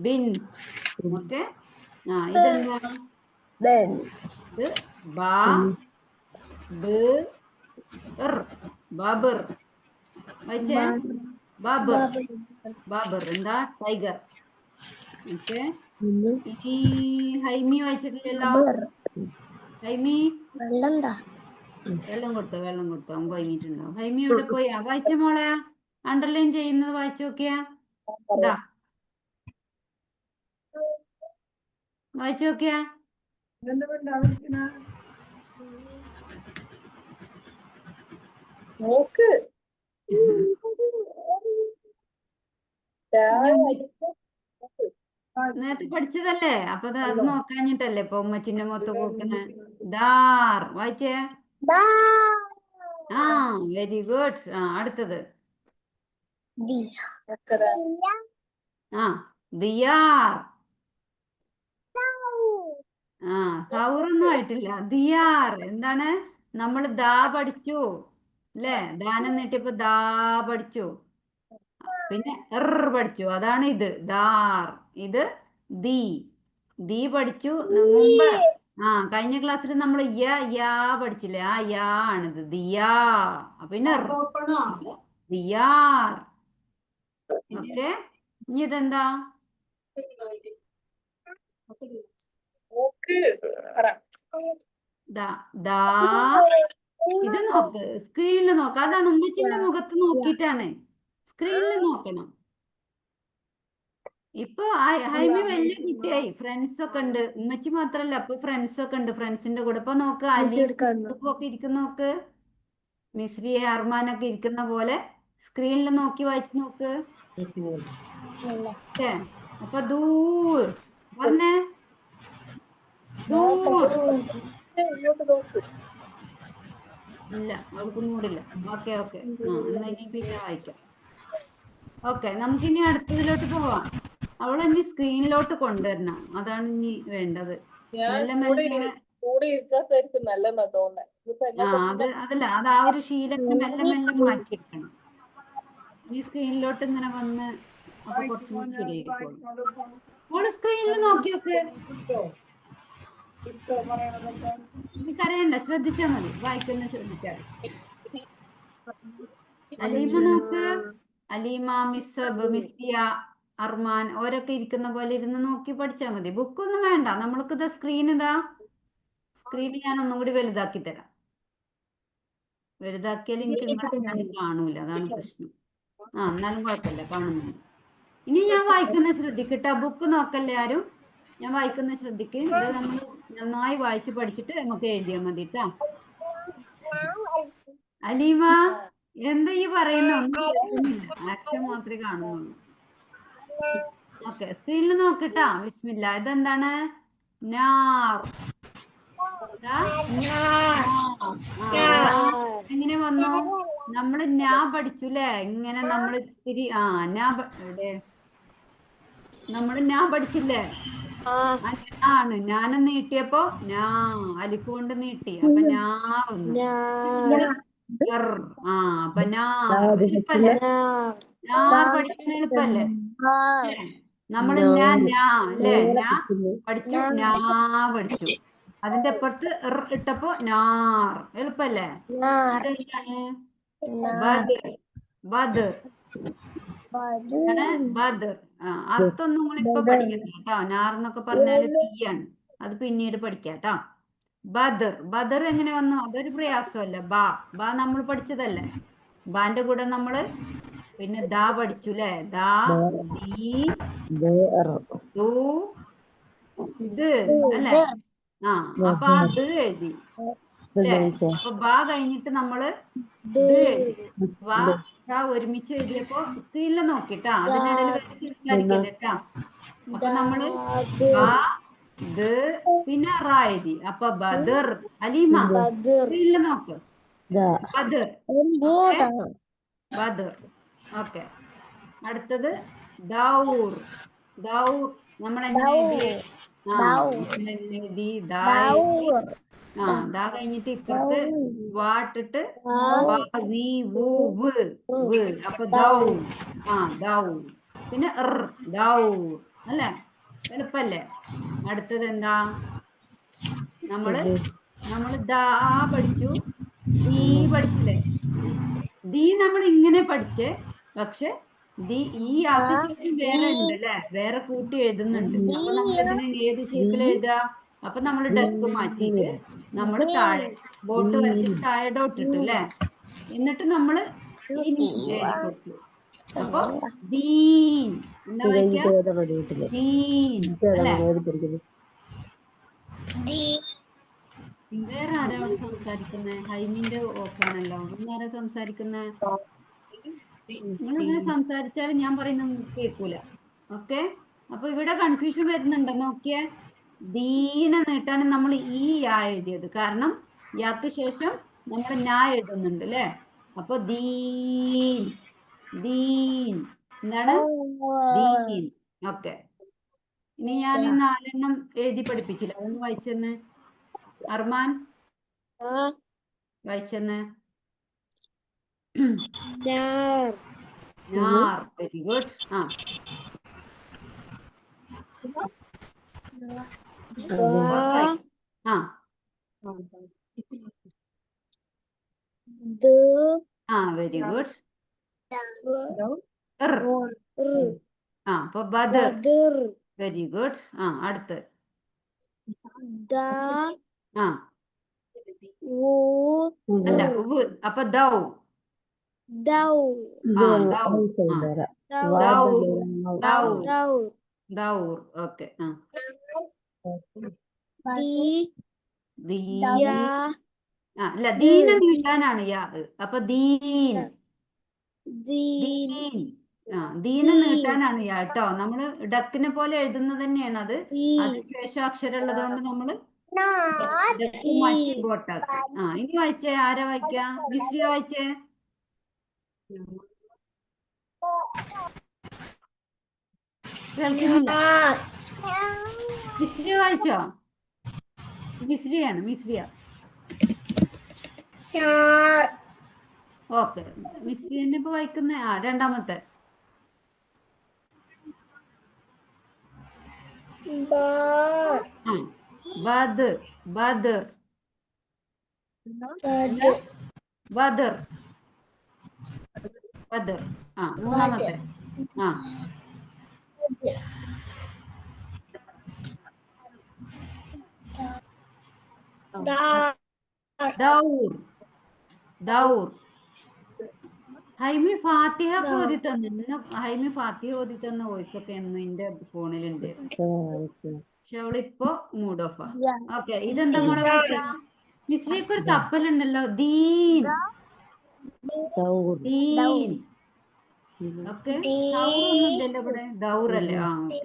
A: ബിൻറ്റ്. ഓക്കെ. ഇതെന്താ? ഇത് ബാബർ. വായിച്ചേ. ബാബർ എന്താ? ടൈഗർ. ഓക്കെ. ഇനി ഹൈമി വായിച്ചിട്ടില്ലല്ലോ. ഹൈമി വെള്ളം കൊടുത്തോ. അവൻ കഴിഞ്ഞിട്ടുണ്ടാവും. ഹൈമി എവിടെ പോയി? വായിച്ച മോളെ. അണ്ടർലൈൻ ചെയ്യുന്നത് വായിച്ചു നോക്കിയാ. വായിച്ചു നോക്കിയാ. നേരത്തെ പഠിച്ചതല്ലേ, അപ്പൊ അത് നോക്കാഞ്ഞിട്ടല്ലേ ഇപ്പൊ ഉമ്മച്ചിന്റെ മുഖത്ത് നോക്കണേ. ദാർ. വായിച്ചേ. ആ വെരി ഗുഡ്. അടുത്തത് ആ ദിയാർ. സൗറൊന്നും ആയിട്ടില്ല. ദിയാർ എന്താണ്? നമ്മൾ ദാ പഠിച്ചു അല്ലേ? ദാനം നീട്ടിയപ്പോ ദാ പഠിച്ചു. പിന്നെ പഠിച്ചു. അതാണ് ഇത് ദാർ. ഇത് ദീ പഠിച്ചു. മുമ്പ് കഴിഞ്ഞ ക്ലാസ്സിൽ നമ്മൾ യാ പഠിച്ചില്ലേ? ആ യാ ആണിത് ദിയാ. പിന്നെ ദിയാർ. ഓക്കെ, ഇനി ഇതെന്താ? ദാ ഇത് നോക്ക്, സ്ക്രീനിൽ നോക്ക്. അതാണ് ഉമ്മച്ചിന്റെ മുഖത്ത് നോക്കിയിട്ടാണ്. സ്ക്രീനിൽ നോക്കണം. ഇപ്പൊ ഹൈമി വലിയ കുട്ടിയായി, ഫ്രണ്ട്സ് ഒക്കെ ഉണ്ട്. ഉമ്മച്ചി മാത്രല്ല, അപ്പൊ ഫ്രണ്ട്സ് ഒക്കെ ഉണ്ട്. ഫ്രണ്ട്സിന്റെ കൂടെ ഇപ്പൊ നോക്ക്, ഒക്കെ ഇരിക്കുന്ന നോക്ക്. മിസ്രിയെ അർമാനൊക്കെ ഇരിക്കുന്ന പോലെ സ്ക്രീനിൽ നോക്കി വായിച്ചു നോക്ക്. അപ്പൊ ദൂർ പറഞ്ഞേ, ദൂർ. ഇല്ല, അവൾക്ക് മൂടില്ല. ഓക്കെ എന്നാ ഇനി പിന്നെ വായിക്കാം. ഓക്കെ, നമുക്കിനി അടുത്തതിലോട്ട് പോവാം. അവളെനി സ്ക്രീനിലോട്ട് കൊണ്ടുവരണം, അതാണ് ഇനി വേണ്ടത്. മെല്ലെ മെല്ലെ അതല്ല, അത് ആ ഒരു ശീലത്തിന് മെല്ലെ മെല്ലെ മാറ്റിയെടുക്കണം. ഇനി സ്ക്രീനിലോട്ട് ഇങ്ങനെ വന്ന് അപ്പൊ കുറച്ചും കൂടി ശരിയായിക്കോളും. അവള് സ്ക്രീനിൽ നോക്കിയൊക്കെ എനിക്കറിയണ്ട, ശ്രദ്ധിച്ചാ മതി, വായിക്കുന്ന ശ്രദ്ധിച്ചാൽ. അലീമ നോക്ക്, അലീമ, മിസ്സബ്, മിസ്ലിയ, അർമാൻ ഓരൊക്കെ ഇരിക്കുന്ന പോലെ ഇരുന്ന് നോക്കി പഠിച്ചാൽ മതി. ബുക്കൊന്നും വേണ്ട. നമ്മൾക്കിത് സ്ക്രീൻ ഞാൻ ഒന്നും കൂടി വലുതാക്കി തരാം. വലുതാക്കിയാൽ എനിക്ക് നിങ്ങളെ കാണൂല, അതാണ് പ്രശ്നം. എന്നാലും കുഴപ്പമില്ല, കാണുന്നു. ഇനി ഞാൻ വായിക്കുന്ന ശ്രദ്ധിക്കട്ടോ. ബുക്ക് നോക്കല്ലേ ആരും. ഞാൻ വായിക്കുന്ന ശ്രദ്ധിക്ക്. ഇത് നമ്മൾ നന്നായി വായിച്ച് പഠിച്ചിട്ട് നമുക്ക് എഴുതിയാൽ മതി ട്ടാ. അലീമ, എന്താ ഈ പറയുന്ന? ഒന്നും കേൾക്കുന്നില്ല, ആക്ഷൻ മാത്രമേ കാണുന്നുള്ളൂ. ഓക്കെ, സ്ക്രീനിൽ നോക്കട്ടാ. ബിസ്മില്ല. ഇതെന്താണ്? നാർ. എങ്ങനെ വന്നു? നമ്മള് ഞാ പഠിച്ചു അല്ലേ? ഇങ്ങനെ നമ്മൾ ഇത്തിരി നമ്മള് ഞാ പഠിച്ചില്ലേ? ആണ്. ഞാനും നീട്ടിയപ്പോ അലിഫ് കൊണ്ട് നീട്ടി, അപ്പൊ ഞാ വന്നു. അപ്പൊ എളുപ്പല്ലേ? ഞാർ പഠിക്കാൻ എളുപ്പല്ലേ? നമ്മള് അല്ലേ? പഠിച്ചു, പഠിച്ചു. അതിന്റെ അപ്പുറത്ത് ഇട്ടപ്പോ നാർ. എളുപ്പല്ലേ? ബദർ. ബദർ. അർത്ഥം നമ്മളിപ്പോ പഠിക്കണം കേട്ടോ. നാർന്നൊക്കെ പറഞ്ഞാല് തീയാണ്. അത് പിന്നീട് പഠിക്കാം കേട്ടോ. ബദർ എങ്ങനെ വന്നു? അതൊരു പ്രയാസമല്ല. ബാ നമ്മൾ പഠിച്ചതല്ലേ? ബാന്റെ കൂടെ നമ്മള് പിന്നെ ദാ പഠിച്ചു അല്ലേ? ദാ, ദീ, ദൂ, ഇത് അല്ലേ? അപ്പൊ അത് എഴുതി അല്ലേ? അപ്പൊ ബാ കഴിഞ്ഞിട്ട് നമ്മള് ഇത് എഴുതി. ഒരുമിച്ച് എഴുതിയപ്പോ സ്ക്രീനിൽ നോക്കിട്ടാ. അതിനിടയിൽ സംസാരിക്കല്ലേട്ടാ. അപ്പൊ നമ്മള് പിന്നെ എഴുതി. അപ്പൊ ബദർ. അലീമ, സ്ക്രീനിൽ നോക്ക്. ബദർ. ഓക്കെ, അടുത്തത് ദൗർ. നമ്മൾ എങ്ങനെ എഴുതി? എങ്ങനെ എഴുതി? ദാ കഴിഞ്ഞിട്ട് ഇപ്പുറത്ത് വാട്ടിട്ട് അപ്പൊ ദൗ. പിന്നെ ദൗർ അല്ലേ? എളുപ്പല്ലേ? അടുത്തത് എന്താ? നമ്മള് ദാ പഠിച്ചു, ദീ പഠിച്ചില്ലേ? ദീ നമ്മൾ ഇങ്ങനെ പഠിച്ചേ, പക്ഷെ ഈ ആക്ക് ശേഷം വേറെ ഉണ്ട് അല്ലേ? വേറെ കൂട്ടി എഴുതുന്നുണ്ട്. അപ്പൊ നമ്മളിതിനെ ഏത് ഷേപ്പിൽ എഴുതാ? അപ്പൊ നമ്മൾ ഡക്ക് മാറ്റിയിട്ട് നമ്മൾ താഴെ ബോട്ട് വരച്ചിട്ട് താഴെ ഡോട്ട് ഇട്ടു അല്ലേ? എന്നിട്ട് നമ്മള് എഴുതി കൊടുത്തു. അപ്പൊ ദീൻ എന്താ വായിക്കാ? ദീൻ അല്ലേ? വേറെ ആരാണ് സംസാരിക്കുന്നത്? ഹൈമിന്റെ ഓഫാണല്ലോ. ഇന്നാരാ സംസാരിക്കുന്നത്? നിങ്ങളിങ്ങനെ സംസാരിച്ചാലും ഞാൻ പറയുന്നത് കേൾക്കൂല. ഓക്കെ, അപ്പൊ ഇവിടെ കൺഫ്യൂഷൻ വരുന്നുണ്ട്. നോക്കിയേ, ദീന നീട്ടാനും നമ്മൾ ഈ യാ എഴുതിയത്. കാരണം യാക്ക് ശേഷം നമ്മൾ നാ എഴുതുന്നുണ്ട് അല്ലേ? അപ്പൊ ദീൻ, ദീൻ എന്താണ്? ദീൻ. ഓക്കെ. ഇനി ഞാൻ ഈ 4 എഴുതി പഠിപ്പിച്ചില്ല, അതൊന്ന് വായിച്ചെന്ന്. അർമാൻ വായിച്ചെന്ന്. നാർ. Very good. ആ വായിക്ക്. ആ ആ വെരി ഗുഡ്. ആ അപ്പൊ ബദർ. Very good. ആ അടുത്ത്. ആ അല്ല അപ്പൊ ദൗ. ആ ദൗ. ആ ദൗർ. ദൗർ. ഓക്കെ. ആ ദീ. ആ അല്ല, ദീന നീട്ടാനാണ് യാ. അപ്പൊ ദീൻ, ദീൻ. ആ ദീന നീട്ടാനാണ് യാ കേട്ടോ. നമ്മള് ഡക്കിനെ പോലെ എഴുതുന്നത് തന്നെയാണ് അത്. അതിനുശേഷം അക്ഷരം ഉള്ളത് കൊണ്ട് നമ്മള് ഡക്ക് മാറ്റി ഇങ്ങോട്ടാക്കി. ആ ഇനി വായിച്ചേ. ആരാ വായിക്കാ? മിസ്രി വായിച്ചേ. കേൾക്കുന്നില്ല. മിസ്രി വായിച്ചോ? മിസ്രിയാണ്, മിസ്രിയ. ഓക്കെ. മിസ്രി തന്നെ ഇപ്പൊ വായിക്കുന്ന. ആ രണ്ടാമത്തെ. ആ ബദ്, ബദർ, ബദർ, ബദർ. ആ മൂന്നാമത്തെ. ആ ദൗർ, ദൗർ. ഹൈമി ഫാത്തിഹ ഒക്കെ ഓതി തന്നു. ഇന്ന് ഹൈമി ഫാത്തിഹ ഓതി തന്ന വോയിസ് ഒക്കെ ഇന്ന് എന്റെ ഫോണിലുണ്ട്. പക്ഷെ അവളിപ്പോ മൂഡ് ഓഫാ. ഓക്കെ. ഇതെന്താ മോളെ വായിക്കാ? മിസ്രിക്ക് ഒരു തപ്പലുണ്ടല്ലോ. ദീൻ, ദീൻ. ഓക്കെ. ദൗറൊന്നുമില്ലല്ലോ ഇവിടെ. ദൗറല്ലേ? ആ ഓക്കെ.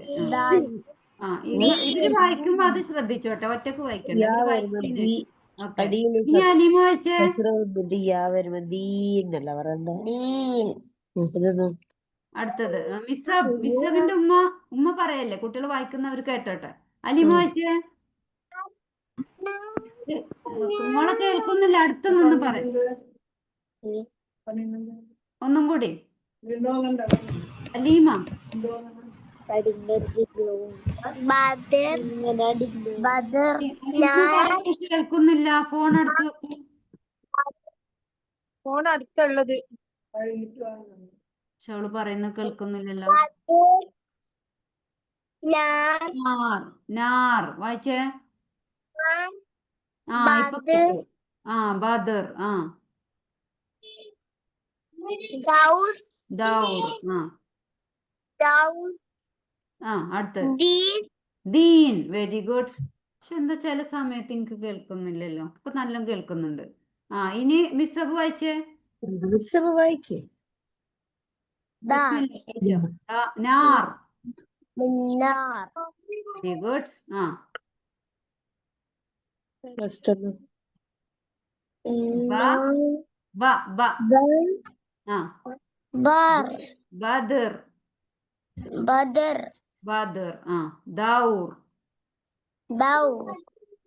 A: ആ ഇവര് വായിക്കുമ്പോ അത് ശ്രദ്ധിച്ചോട്ടെ, ഒറ്റക്ക് വായിക്കണ്ട. ഇവര് വായിച്ചതിന് ശേഷം. ഓക്കെ. ഇനി അലിമ വായിച്ചേ.
C: ദീന്നല്ല പറയണ്ട. ഇതൊന്നും
A: അടുത്തത് മിസ്സബിന്റെ ഉമ്മ പറയല്ലേ, കുട്ടികൾ വായിക്കുന്നവർ കേട്ടോട്ടെ. അലിമ വായിച്ചേ. മോളെ കേൾക്കുന്നില്ല, അടുത്ത് നിന്ന് പറയും. ഒന്നും കൂടി. അലീമ. കേൾക്കുന്നില്ല. ഫോൺ അടുത്ത് വെക്ക്.
E: ഫോൺ അടുത്തുള്ളത്.
A: പക്ഷെ അവള് പറയുന്നത് കേൾക്കുന്നില്ലല്ലോ. നാർ, നാർ വായിച്ചേ. ആ ഇപ്പൊ കേട്ടു. ആ ബദർ. ആ ദൗർ. ആ അടുത്ത് ദീൻ. Very good. പക്ഷെ എന്താ ചില സമയത്ത് എനിക്ക് കേൾക്കുന്നില്ലല്ലോ. ഇപ്പൊ നല്ല കേൾക്കുന്നുണ്ട്. ആ ഇനി മിസ്സബ് വായിച്ചേ.
C: വായിക്കേ.
A: ബിസ്മില്ലാ വായിച്ചോ. നാർ. Very good. ആ ബ, ബ. ആ ബദർ, ബദർ. ആ ദൗർ.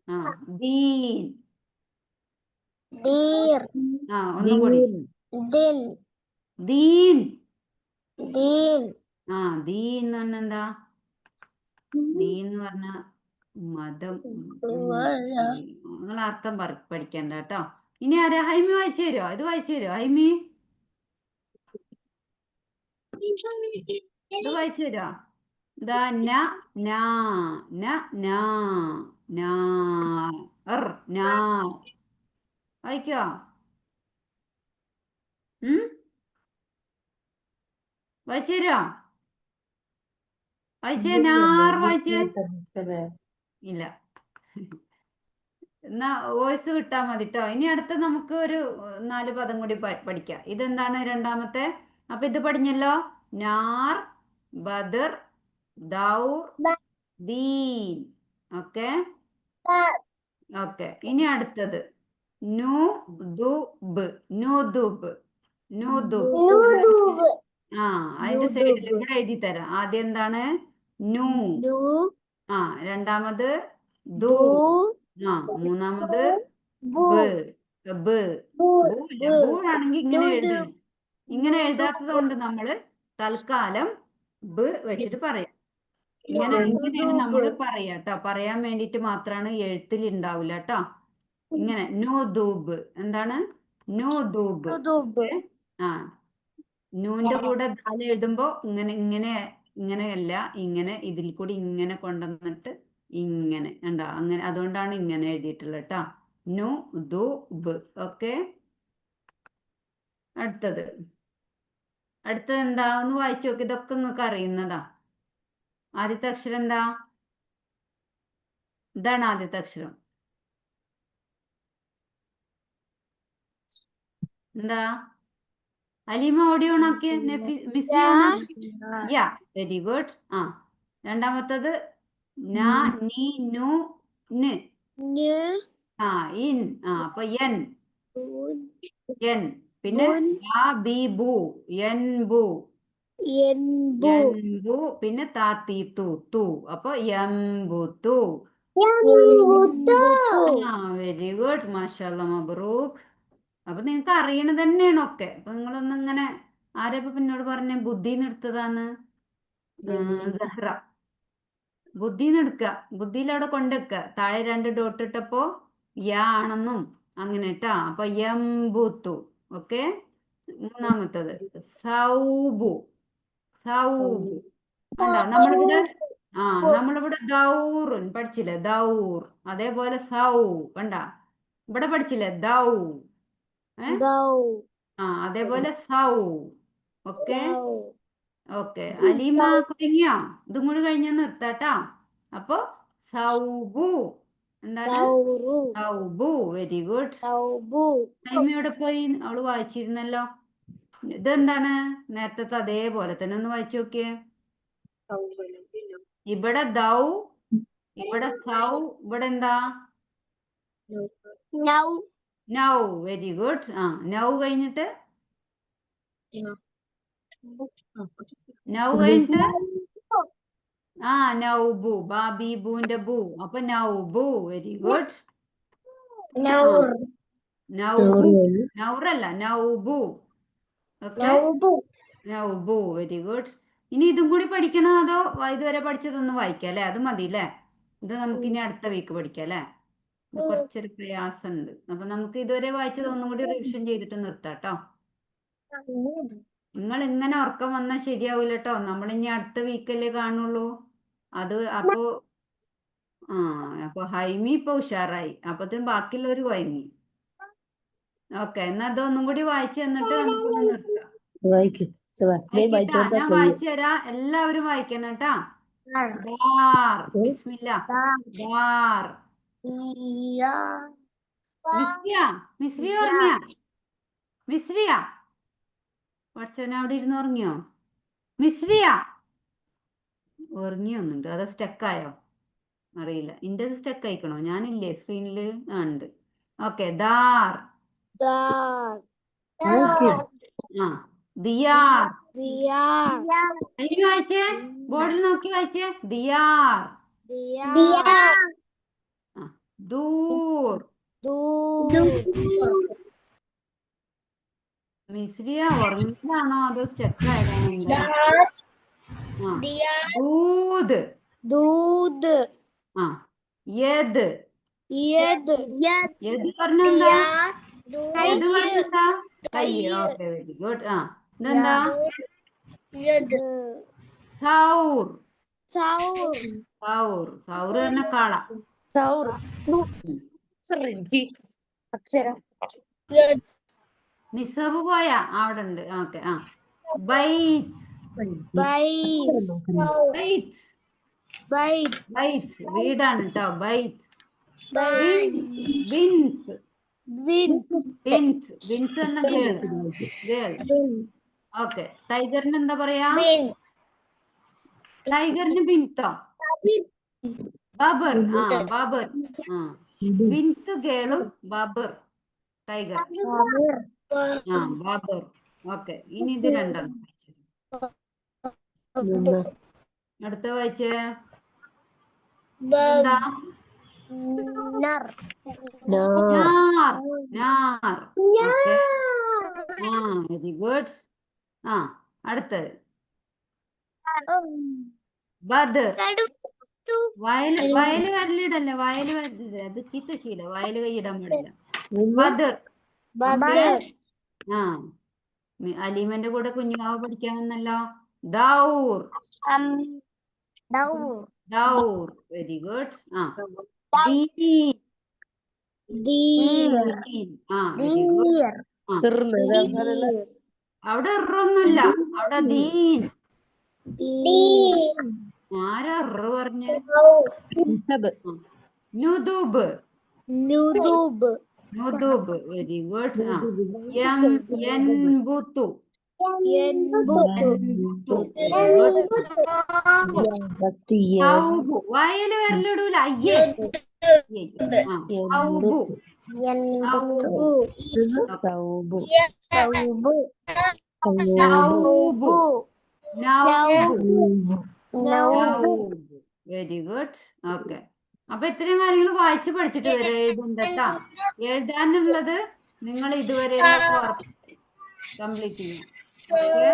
A: ആ ദീൻ. ആ ഒന്നും കൂടി. ദീൻ. ആ ദീൻ എന്ന് പറഞ്ഞ എന്താ? ദീൻ എന്ന് പറഞ്ഞ മതം. നിങ്ങൾ അർത്ഥം പഠിക്കണ്ട കേട്ടോ. ഇനി ആരാ? ഹൈമി വായിച്ചു തരുമോ? ഇത് വായിച്ചു തരുമോ ഹൈമി? ഇത് വായിച്ചു തരുമോ? ദാ ന നാ ന നാ നാർ നാർ. വായിക്കോ? വായിച്ചു തരുമോ? വായിച്ചേ. നാർ വായിച്ചേ. ഇല്ല. എന്നാ വോയിസ് വിട്ടാ മതി കേട്ടോ. ഇനി അടുത്ത് നമുക്ക് ഒരു 4 പദം കൂടി പഠിക്കാം. ഇതെന്താണ് രണ്ടാമത്തെ? അപ്പൊ ഇത് പഠിഞ്ഞല്ലോ. നാർ, ബദർ, ദൗർ, ദീൻ. ഓക്കെ. ഓക്കെ. ഇനി അടുത്തത് നുദുബ് നുദുബ് നുദുബ്
B: നൂദൂബ്
A: ആ അതിന്റെ സൈഡിൽ ഇവിടെ എഴുതി തരാം. ആദ്യം എന്താണ് നു
B: നൂ
A: ആ രണ്ടാമത് ദു
B: ദൂ
A: ആ മൂന്നാമത്
B: ബു
A: ബ് ബ്
B: ബു
A: ബു ഇല്ല. ബു ആണെങ്കിൽ ഇങ്ങനെ എഴുതണം. ഇങ്ങനെ
B: ബു
A: എഴുതാത്തത് കൊണ്ട് നമ്മള് തൽക്കാലം ബ് വെച്ചിട്ട് പറയാം. ഇങ്ങനെയാണ് നമ്മൾ പറയാ കേട്ടോ. പറയാൻ വേണ്ടിട്ട് മാത്രമാണ് എഴുത്തിൽ ഉണ്ടാവില്ല കേട്ടോ. ഇങ്ങനെ നോ ദൂബ് എന്താണ് നോ ദൂബ്
B: നൂദൂബ്
A: ആ നൂന്റെ കൂടെ ദാൽ എഴുതുമ്പോ ഇങ്ങനെയല്ല ഇങ്ങനെ ഇതിൽ കൂടി ഇങ്ങനെ കൊണ്ടുവന്നിട്ട് ഇങ്ങനെ ഉണ്ടാ അങ്ങനെ അതുകൊണ്ടാണ് ഇങ്ങനെ എഴുതിയിട്ടുള്ളത് കേട്ടോ. നു ദു ബ് ഓക്കെ. അടുത്തത് എന്താ ഒന്ന് വായിച്ചു നോക്ക്. ഇതൊക്കെ നിങ്ങൾക്ക് അറിയുന്നതാ. ആദ്യത്തെ അക്ഷരം എന്താ? ഇതാണ് ആദ്യത്തെ അക്ഷരം. എന്താ? Aleema audio ഓണാക്കിയ Misri yeah very good. ആ രണ്ടാമത്തത് നാ നീ നു ന്
B: ന്
A: ആ ഇൻ ആ അപ്പൊ എൻ എൻ പിന്നെ
B: ബുൻ
A: യാ ബി ബു എൻ ബു
B: എൻബു
A: എൻബു പിന്നെ താ തീ തു തു അപ്പൊ എംബുതു.
B: എൻബുത്തു
A: ആ വെരി ഗുഡ് മാഷാഅല്ലാ മബ്രൂക്ക്. അപ്പൊ നിങ്ങക്ക് അറിയണത് തന്നെയാണ് ഒക്കെ. അപ്പൊ നിങ്ങളൊന്നും ഇങ്ങനെ ആരപ്പോ പിന്നോട് പറഞ്ഞ ബുദ്ധിന്ന് എടുത്തതാന്ന് സഹ്റ ബുദ്ധിന്ന് എടുക്കുക. ബുദ്ധിയിൽ അവിടെ കൊണ്ടുവെക്കുക. താഴെ 2 ഡോട്ട് ഇട്ടപ്പോ യാ ആണെന്നും അങ്ങനെ ഇട്ടാ അപ്പൊ എംബുത്തു ഓക്കെ. മൂന്നാമത്തത് സൗബു സൗബു കണ്ടാ നമ്മളിവിടെ ദൗറുൻ പഠിച്ചില്ലേ ദൗർ അതേപോലെ സൗ കണ്ടാ ഇവിടെ പഠിച്ചില്ലേ ദൗ
B: ദൗ
A: അതേപോലെ സൗ ഓക്കെ.
B: ദൗ
A: ഓക്കെ അലീമ കഴിഞ്ഞോ? ഇതും കൂടി കഴിഞ്ഞാൽ നിർത്താട്ടാ. അപ്പൊ സൗബു എന്താണ്
B: ദൗറു
A: സൗബു വെരി ഗുഡ്.
B: ദൗബു
A: അലീമയോടെ പോയി അവള് വായിച്ചിരുന്നല്ലോ. ഇതെന്താണ്? നേരത്തെ അതേപോലെ തന്നെ ഒന്ന് വായിച്ചു നോക്കിയേ. ഇവിടെ ദൗ ഇവിടെ സൗ ഇവിടെ എന്താ
B: നൗ
A: നൗ വെരി ഗുഡ്. നൗ കഴിഞ്ഞിട്ട് നൗ കഴിഞ്ഞിട്ട് നൗബു ബാബി ബൂന്റെ ബു അപ്പൊ നൗബു വെരി ഗുഡ്.
B: നൗർ
A: നൗബു നൗറല്ല നൗബു ഓക്കെ
B: നൗബു
A: നൗബു വെരി ഗുഡ്. ഇനി ഇതും കൂടി പഠിക്കണോ അതോ ഇതുവരെ പഠിച്ചതൊന്ന് വായിക്കാം അല്ലെ? അത് മതി അല്ലേ? ഇത് നമുക്ക് ഇനി അടുത്ത വീക്ക് പഠിക്കാം അല്ലെ? ഇത് കുറച്ചൊരു പ്രയാസമുണ്ട്. അപ്പൊ നമുക്ക് ഇതുവരെ വായിച്ചത് ഒന്നും കൂടി റിവിഷൻ ചെയ്തിട്ട് നിർത്താം കേട്ടോ. നിങ്ങൾ ഇങ്ങനെ ഉറക്കം വന്നാൽ ശരിയാവൂല കേട്ടോ. നമ്മളിനി അടുത്ത വീക്കല്ലേ കാണുള്ളൂ. അത് അപ്പൊ ഹൈമി ഇപ്പൊ ഉഷാറായി. അപ്പത്തേനും ബാക്കിയുള്ളവർ കുഴങ്ങി. ഓക്കെ എന്നാ അതൊന്നും കൂടി വായിച്ചു തന്നിട്ട് നമുക്കൊന്ന് നിർത്താം. വായിക്കട്ടാ ഞാൻ വായിച്ചു തരാം. എല്ലാവരും വായിക്കണം കേട്ടാ. ദാർ ബിസ്മില്ലാ ദാർ. മിസ്രിയ ഉറങ്ങിയ മിസ്രിയ പഠിച്ചവനെ അവിടെ ഇരുന്ന് ഉറങ്ങിയോ? മിസ്രിയ ഉറങ്ങിയൊന്നുണ്ട്. അതോ സ്റ്റക്കായോ അറിയില്ല. ഇന്റത് സ്റ്റക്ക് ആയിക്കണോ? ഞാനില്ലേ സ്ക്രീനിൽ ഉണ്ട്. ഓക്കെ ദാർ ദിയാർ വായിച്ചേ. ബോർഡിൽ നോക്കി വായിച്ചേ. ദിയാർ ദൂർ. മിസ്രിയ ഉറങ്ങിയതാണോ അതോ സ്റ്റക്ക് ആയതാണോ എന്താ? ദൂത്
B: ദൂത്
A: യദ്
B: യദ്
A: യദ് പറഞ്ഞെന്താ? യദ് പറഞ്ഞെന്താ? കൈ. Okay very good. ഇതെന്താ? സൗർ സൗർ സൗർ പറഞ്ഞ കാള. മിസ്സബ് പോയാ അവിടെ ഉണ്ട്. ഓക്കെ ബൈറ്റ്സ് ബൈറ്റ്സ് ബൈറ്റ്സ് വീടാണ് കേട്ടോ. ബൈറ്റ്സ് ബിൻസ് ബിൻസ് ബിൻസ് എന്ന ഗേൾ. ഓക്കെ ടൈഗറിന് എന്താ പറയാ? ടൈഗറിന് ബിൻതോ ബബർ. Babbar ബിൻത്ത് ഗേളും Babbar tiger
B: Babur.
A: ആ ബാബർ. ഓക്കെ, ഇനി ഇത് രണ്ടെണ്ണം വായിച്ചു.
C: നിന്ന്
A: അടുത്ത വായിച്ചേ.
B: Bab.
A: എന്താ?
B: Nar.
C: നാർ
A: നാർ. നാർ. ഓക്കെ, ആ വെരി ഗുഡ്. ആ അടുത്തത് ബദർ. വയല് വരലിടല്ലേ, വയല് വരലിട, അത് ചീത്ത ശീല, വയല് കൈയിടാൻ പാടില്ല. ബദർ.
B: Badar.
A: ആ അലീമന്റെ കൂടെ കുഞ്ഞുമാവ പഠിക്കാൻ വന്നല്ലോ. ദൗർ.
B: Daur.
A: ദൗർ, വെരി ഗുഡ്. ആ ദീൻ.
B: Dir.
A: ദീൻ. ആ വെരി ഗുഡ്.
B: Dir.
A: ആ
C: തീർന്ന് ഇത് അവസാനമുള്ള
A: അവിടെ ഇറൊന്നുമില്ല, അവിടെ ദീൻ.
B: Din.
A: ആരാ ഇറ പറഞ്ഞേ?
C: നിസബ്.
A: നുദുബ്.
B: Nudub.
A: നുദുബ്, വെരി ഗുഡ്. ആ യൻബുതു.
B: Yenbutu.
A: യൻബുതു, വെരി ഗുഡ്.
C: ഭക്തിയ
A: സൗബു. വയല് വരലിടൂല, അയ്യേ. ആ സൗബു.
B: Yenbutu.
C: സൗബു
B: Saubu.
A: നൗബു. നൗബു.
B: Naubu.
A: Very good. ഓക്കെ, അപ്പൊ ഇത്രയും കാര്യങ്ങൾ വായിച്ച് പഠിച്ചിട്ട് വരെ എഴുതണ്ടട്ടാ. എഴുതാനുള്ളത് നിങ്ങൾ ഇതുവരെയുള്ള വർക്ക് കംപ്ലീറ്റ് ചെയ്യണം. ഓക്കെ,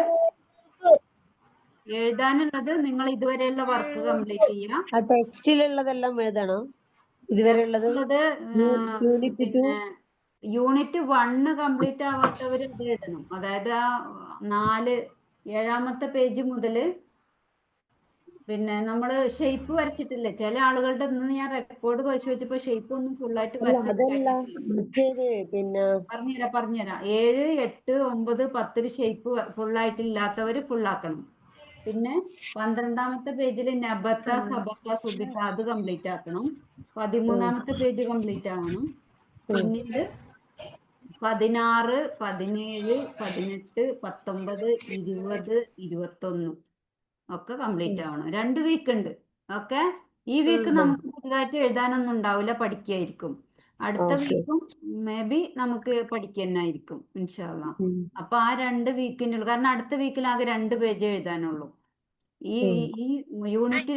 A: എഴുതാനുള്ളത് നിങ്ങൾ ഇതുവരെയുള്ള വർക്ക് കംപ്ലീറ്റ് ചെയ്യാം.
C: ആ ടെക്സ്റ്റിലുള്ളതെല്ലാം എഴുതണം. ഇതുവരെ ഉള്ളത്
A: ഉള്ളത്
C: യൂണിറ്റ് 2
A: പിന്നെ യൂണിറ്റ് 1 കംപ്ലീറ്റ് ആവാത്തവർ ഇത് എഴുതണം. അതായത് ആ 7ാമത്തെ പേജ് മുതൽ പിന്നെ നമ്മൾ ഷേപ്പ് വരച്ചിട്ടില്ലേ, ചില ആളുകളുടെ ഇന്ന് ഞാൻ റെക്കോർഡ് പരിശോധിച്ചപ്പോൾ ഷേപ്പ് ഒന്നും ഫുള്ളായിട്ട്
C: അതല്ല
A: വരച്ചിട്ടില്ല.
C: മറ്റേത് പിന്നെ
A: പറഞ്ഞുതരാം 7, 8, 9, 10 ഷേപ്പ് ഫുള്ളായിട്ടില്ലാത്തവർ ഫുള്ളാക്കണം. പിന്നെ 12ാമത്തെ പേജിൽ നബത്ത, സബത്ത, സുബിത്ത അത് കംപ്ലീറ്റ് ആക്കണം. 13ാമത്തെ പേജ് കംപ്ലീറ്റ് ആവണം. പിന്നീട് 16, 17, 18, 19, 20, 21 ഒക്കെ കംപ്ലീറ്റ് ആവണം. 2 വീക്ക് ഉണ്ട്. ഓക്കെ, ഈ വീക്ക് നമുക്ക് പുതുതായിട്ട് എഴുതാനൊന്നും ഉണ്ടാവില്ല, പഠിക്കായിരിക്കും. അടുത്ത വീക്കും മേ ബി നമുക്ക് പഠിക്കാനായിരിക്കും ഇൻഷാല്ലാ. അപ്പൊ ആ 2 വീക്കിനുള്ളൂ, കാരണം അടുത്ത വീക്കിൽ ആകെ 2 പേജ് എഴുതാനുള്ളൂ. ഈ യൂണിറ്റ്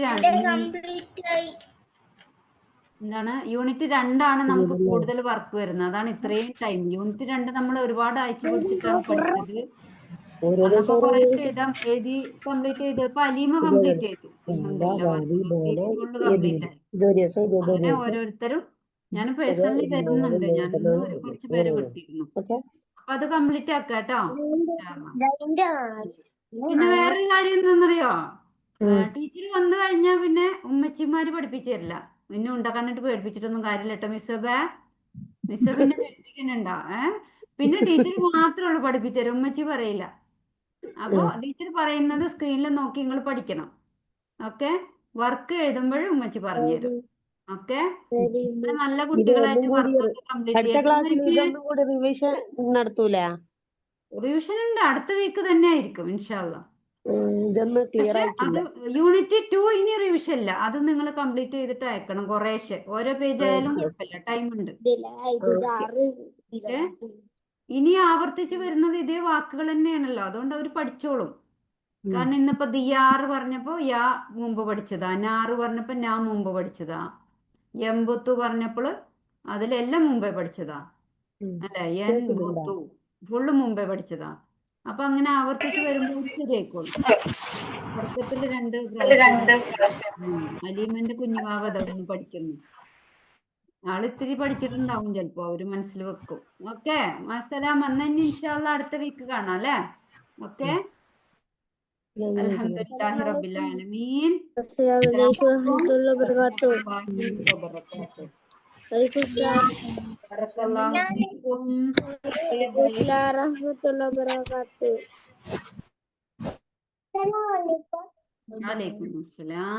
A: എന്താണ്, യൂണിറ്റ് 2 ആണ് നമുക്ക് കൂടുതൽ വർക്ക് വരുന്നത്. അതാണ് ഇത്രയും ടൈം. യൂണിറ്റ് 2 നമ്മൾ ഒരുപാട് ആഴ്ച പിടിച്ചിട്ടാണ് പഠിച്ചത്. അന്നപ്പോ കുറേശ്ശെ എഴുതി കംപ്ലീറ്റ് ചെയ്ത് ഇപ്പൊ അലീമ കംപ്ലീറ്റ് ചെയ്തു. ഫുള്ള് കംപ്ലീറ്റ് ആയി. അങ്ങനെ ഓരോരുത്തരും, ഞാൻ പേഴ്സണലി വരുന്നുണ്ട്, ഞാൻ ഇന്ന് കുറച്ച് പേരെ വിട്ടിരുന്നു. അപ്പൊ അത് കംപ്ലീറ്റ് ആക്കാം കേട്ടോ. പിന്നെ വേറൊരു കാര്യം എന്താണെന്നറിയോ, ടീച്ചർ വന്നു കഴിഞ്ഞാൽ പിന്നെ ഉമ്മച്ചിമാര് പഠിപ്പിച്ചു തരില്ല. പിന്നെ കണ്ടിട്ട് പേടിപ്പിച്ചിട്ടൊന്നും കാര്യമില്ല കേട്ടോ മിസ്സബേ. മിസ്സബിനെ പേടിപ്പിക്കുന്നുണ്ടോ? പിന്നെ ടീച്ചർ മാത്രമേ ഉള്ളൂ പഠിപ്പിച്ചു തരും, ഉമ്മച്ചി പറയില്ല. അപ്പൊ ടീച്ചർ പറയുന്നത് സ്ക്രീനിൽ നോക്കി നിങ്ങൾ പഠിക്കണം. ഓക്കെ, വർക്ക് എഴുതുമ്പോഴും ഉമ്മച്ചി പറഞ്ഞുതരും. ഓക്കെ, നല്ല കുട്ടികളായിട്ട് വർക്കൊക്കെ കംപ്ലീറ്റ്
C: അടുത്ത ക്ലാസ്സിൽ ഇതൊന്നും കൂടി റിവിഷൻ നടത്തൂല.
A: റിവിഷൻ ഉണ്ട്, അടുത്ത വീക്ക് തന്നെ ആയിരിക്കും ഇൻഷാല്ലാ.
C: ഇതൊന്നും ക്ലിയർ
A: പക്ഷെ
C: ആയിട്ടില്ല.
A: അത് യൂണിറ്റ് 2 ഇനി റിവിഷൻ ഇല്ല, അത് നിങ്ങൾ കംപ്ലീറ്റ് ചെയ്തിട്ട് അയക്കണം. കുറേശ്ശെ ഓരോ പേജ് ആയാലും കുഴപ്പമില്ല, ടൈം ഉണ്ട്. പക്ഷെ ഇനി ആവർത്തിച്ച് വരുന്നത് ഇതേ വാക്കുകൾ തന്നെയാണല്ലോ, അതുകൊണ്ട് അവർ പഠിച്ചോളും. കാരണം ഇന്നിപ്പോ ദിയാറ് പറഞ്ഞപ്പോ യാ മുമ്പ് പഠിച്ചതാ, നാറ് പറഞ്ഞപ്പോ ഞാൻ മുമ്പ് പഠിച്ചതാ, എമ്പുത്തു പറഞ്ഞപ്പോൾ അതിലെല്ലാം മുമ്പേ പഠിച്ചതാ അല്ലെ, എൻബുത്തു ഫുള്ള് മുമ്പേ പഠിച്ചതാ. അപ്പൊ അങ്ങനെ ആവർത്തിച്ച് വരുമ്പോൾ ശരിയായിക്കോളും. തുടക്കത്തിൽ 2 പ്രാവശ്യം അലീമന്റെ കുഞ്ഞുവാവ അതൊന്ന് പഠിക്കുന്നു. ആളിത്തിരി പഠിച്ചിട്ടുണ്ടാവും, ചിലപ്പോ അവര് മനസ്സിൽ വെക്കും. ഓക്കെ, അസ്സലാം. അന്ന് തന്നെ ഇൻഷാല്ലാ അടുത്ത വീക്ക് കാണാം അല്ലേ. ഓക്കെ, അൽഹംദുലില്ലാഹി റബ്ബിൽ ആലമീൻ.
B: Assalamualaikum warahmatullahi wabarakatuh.
A: വബറകാതുഹു.
B: Waalaikumsalam.
A: ബറക്കല്ലാഹു ഫീക്കും.
B: Waalaikumsalam warahmatullahi wabarakatuh.
A: വലൈക്കും അസ്സലാം.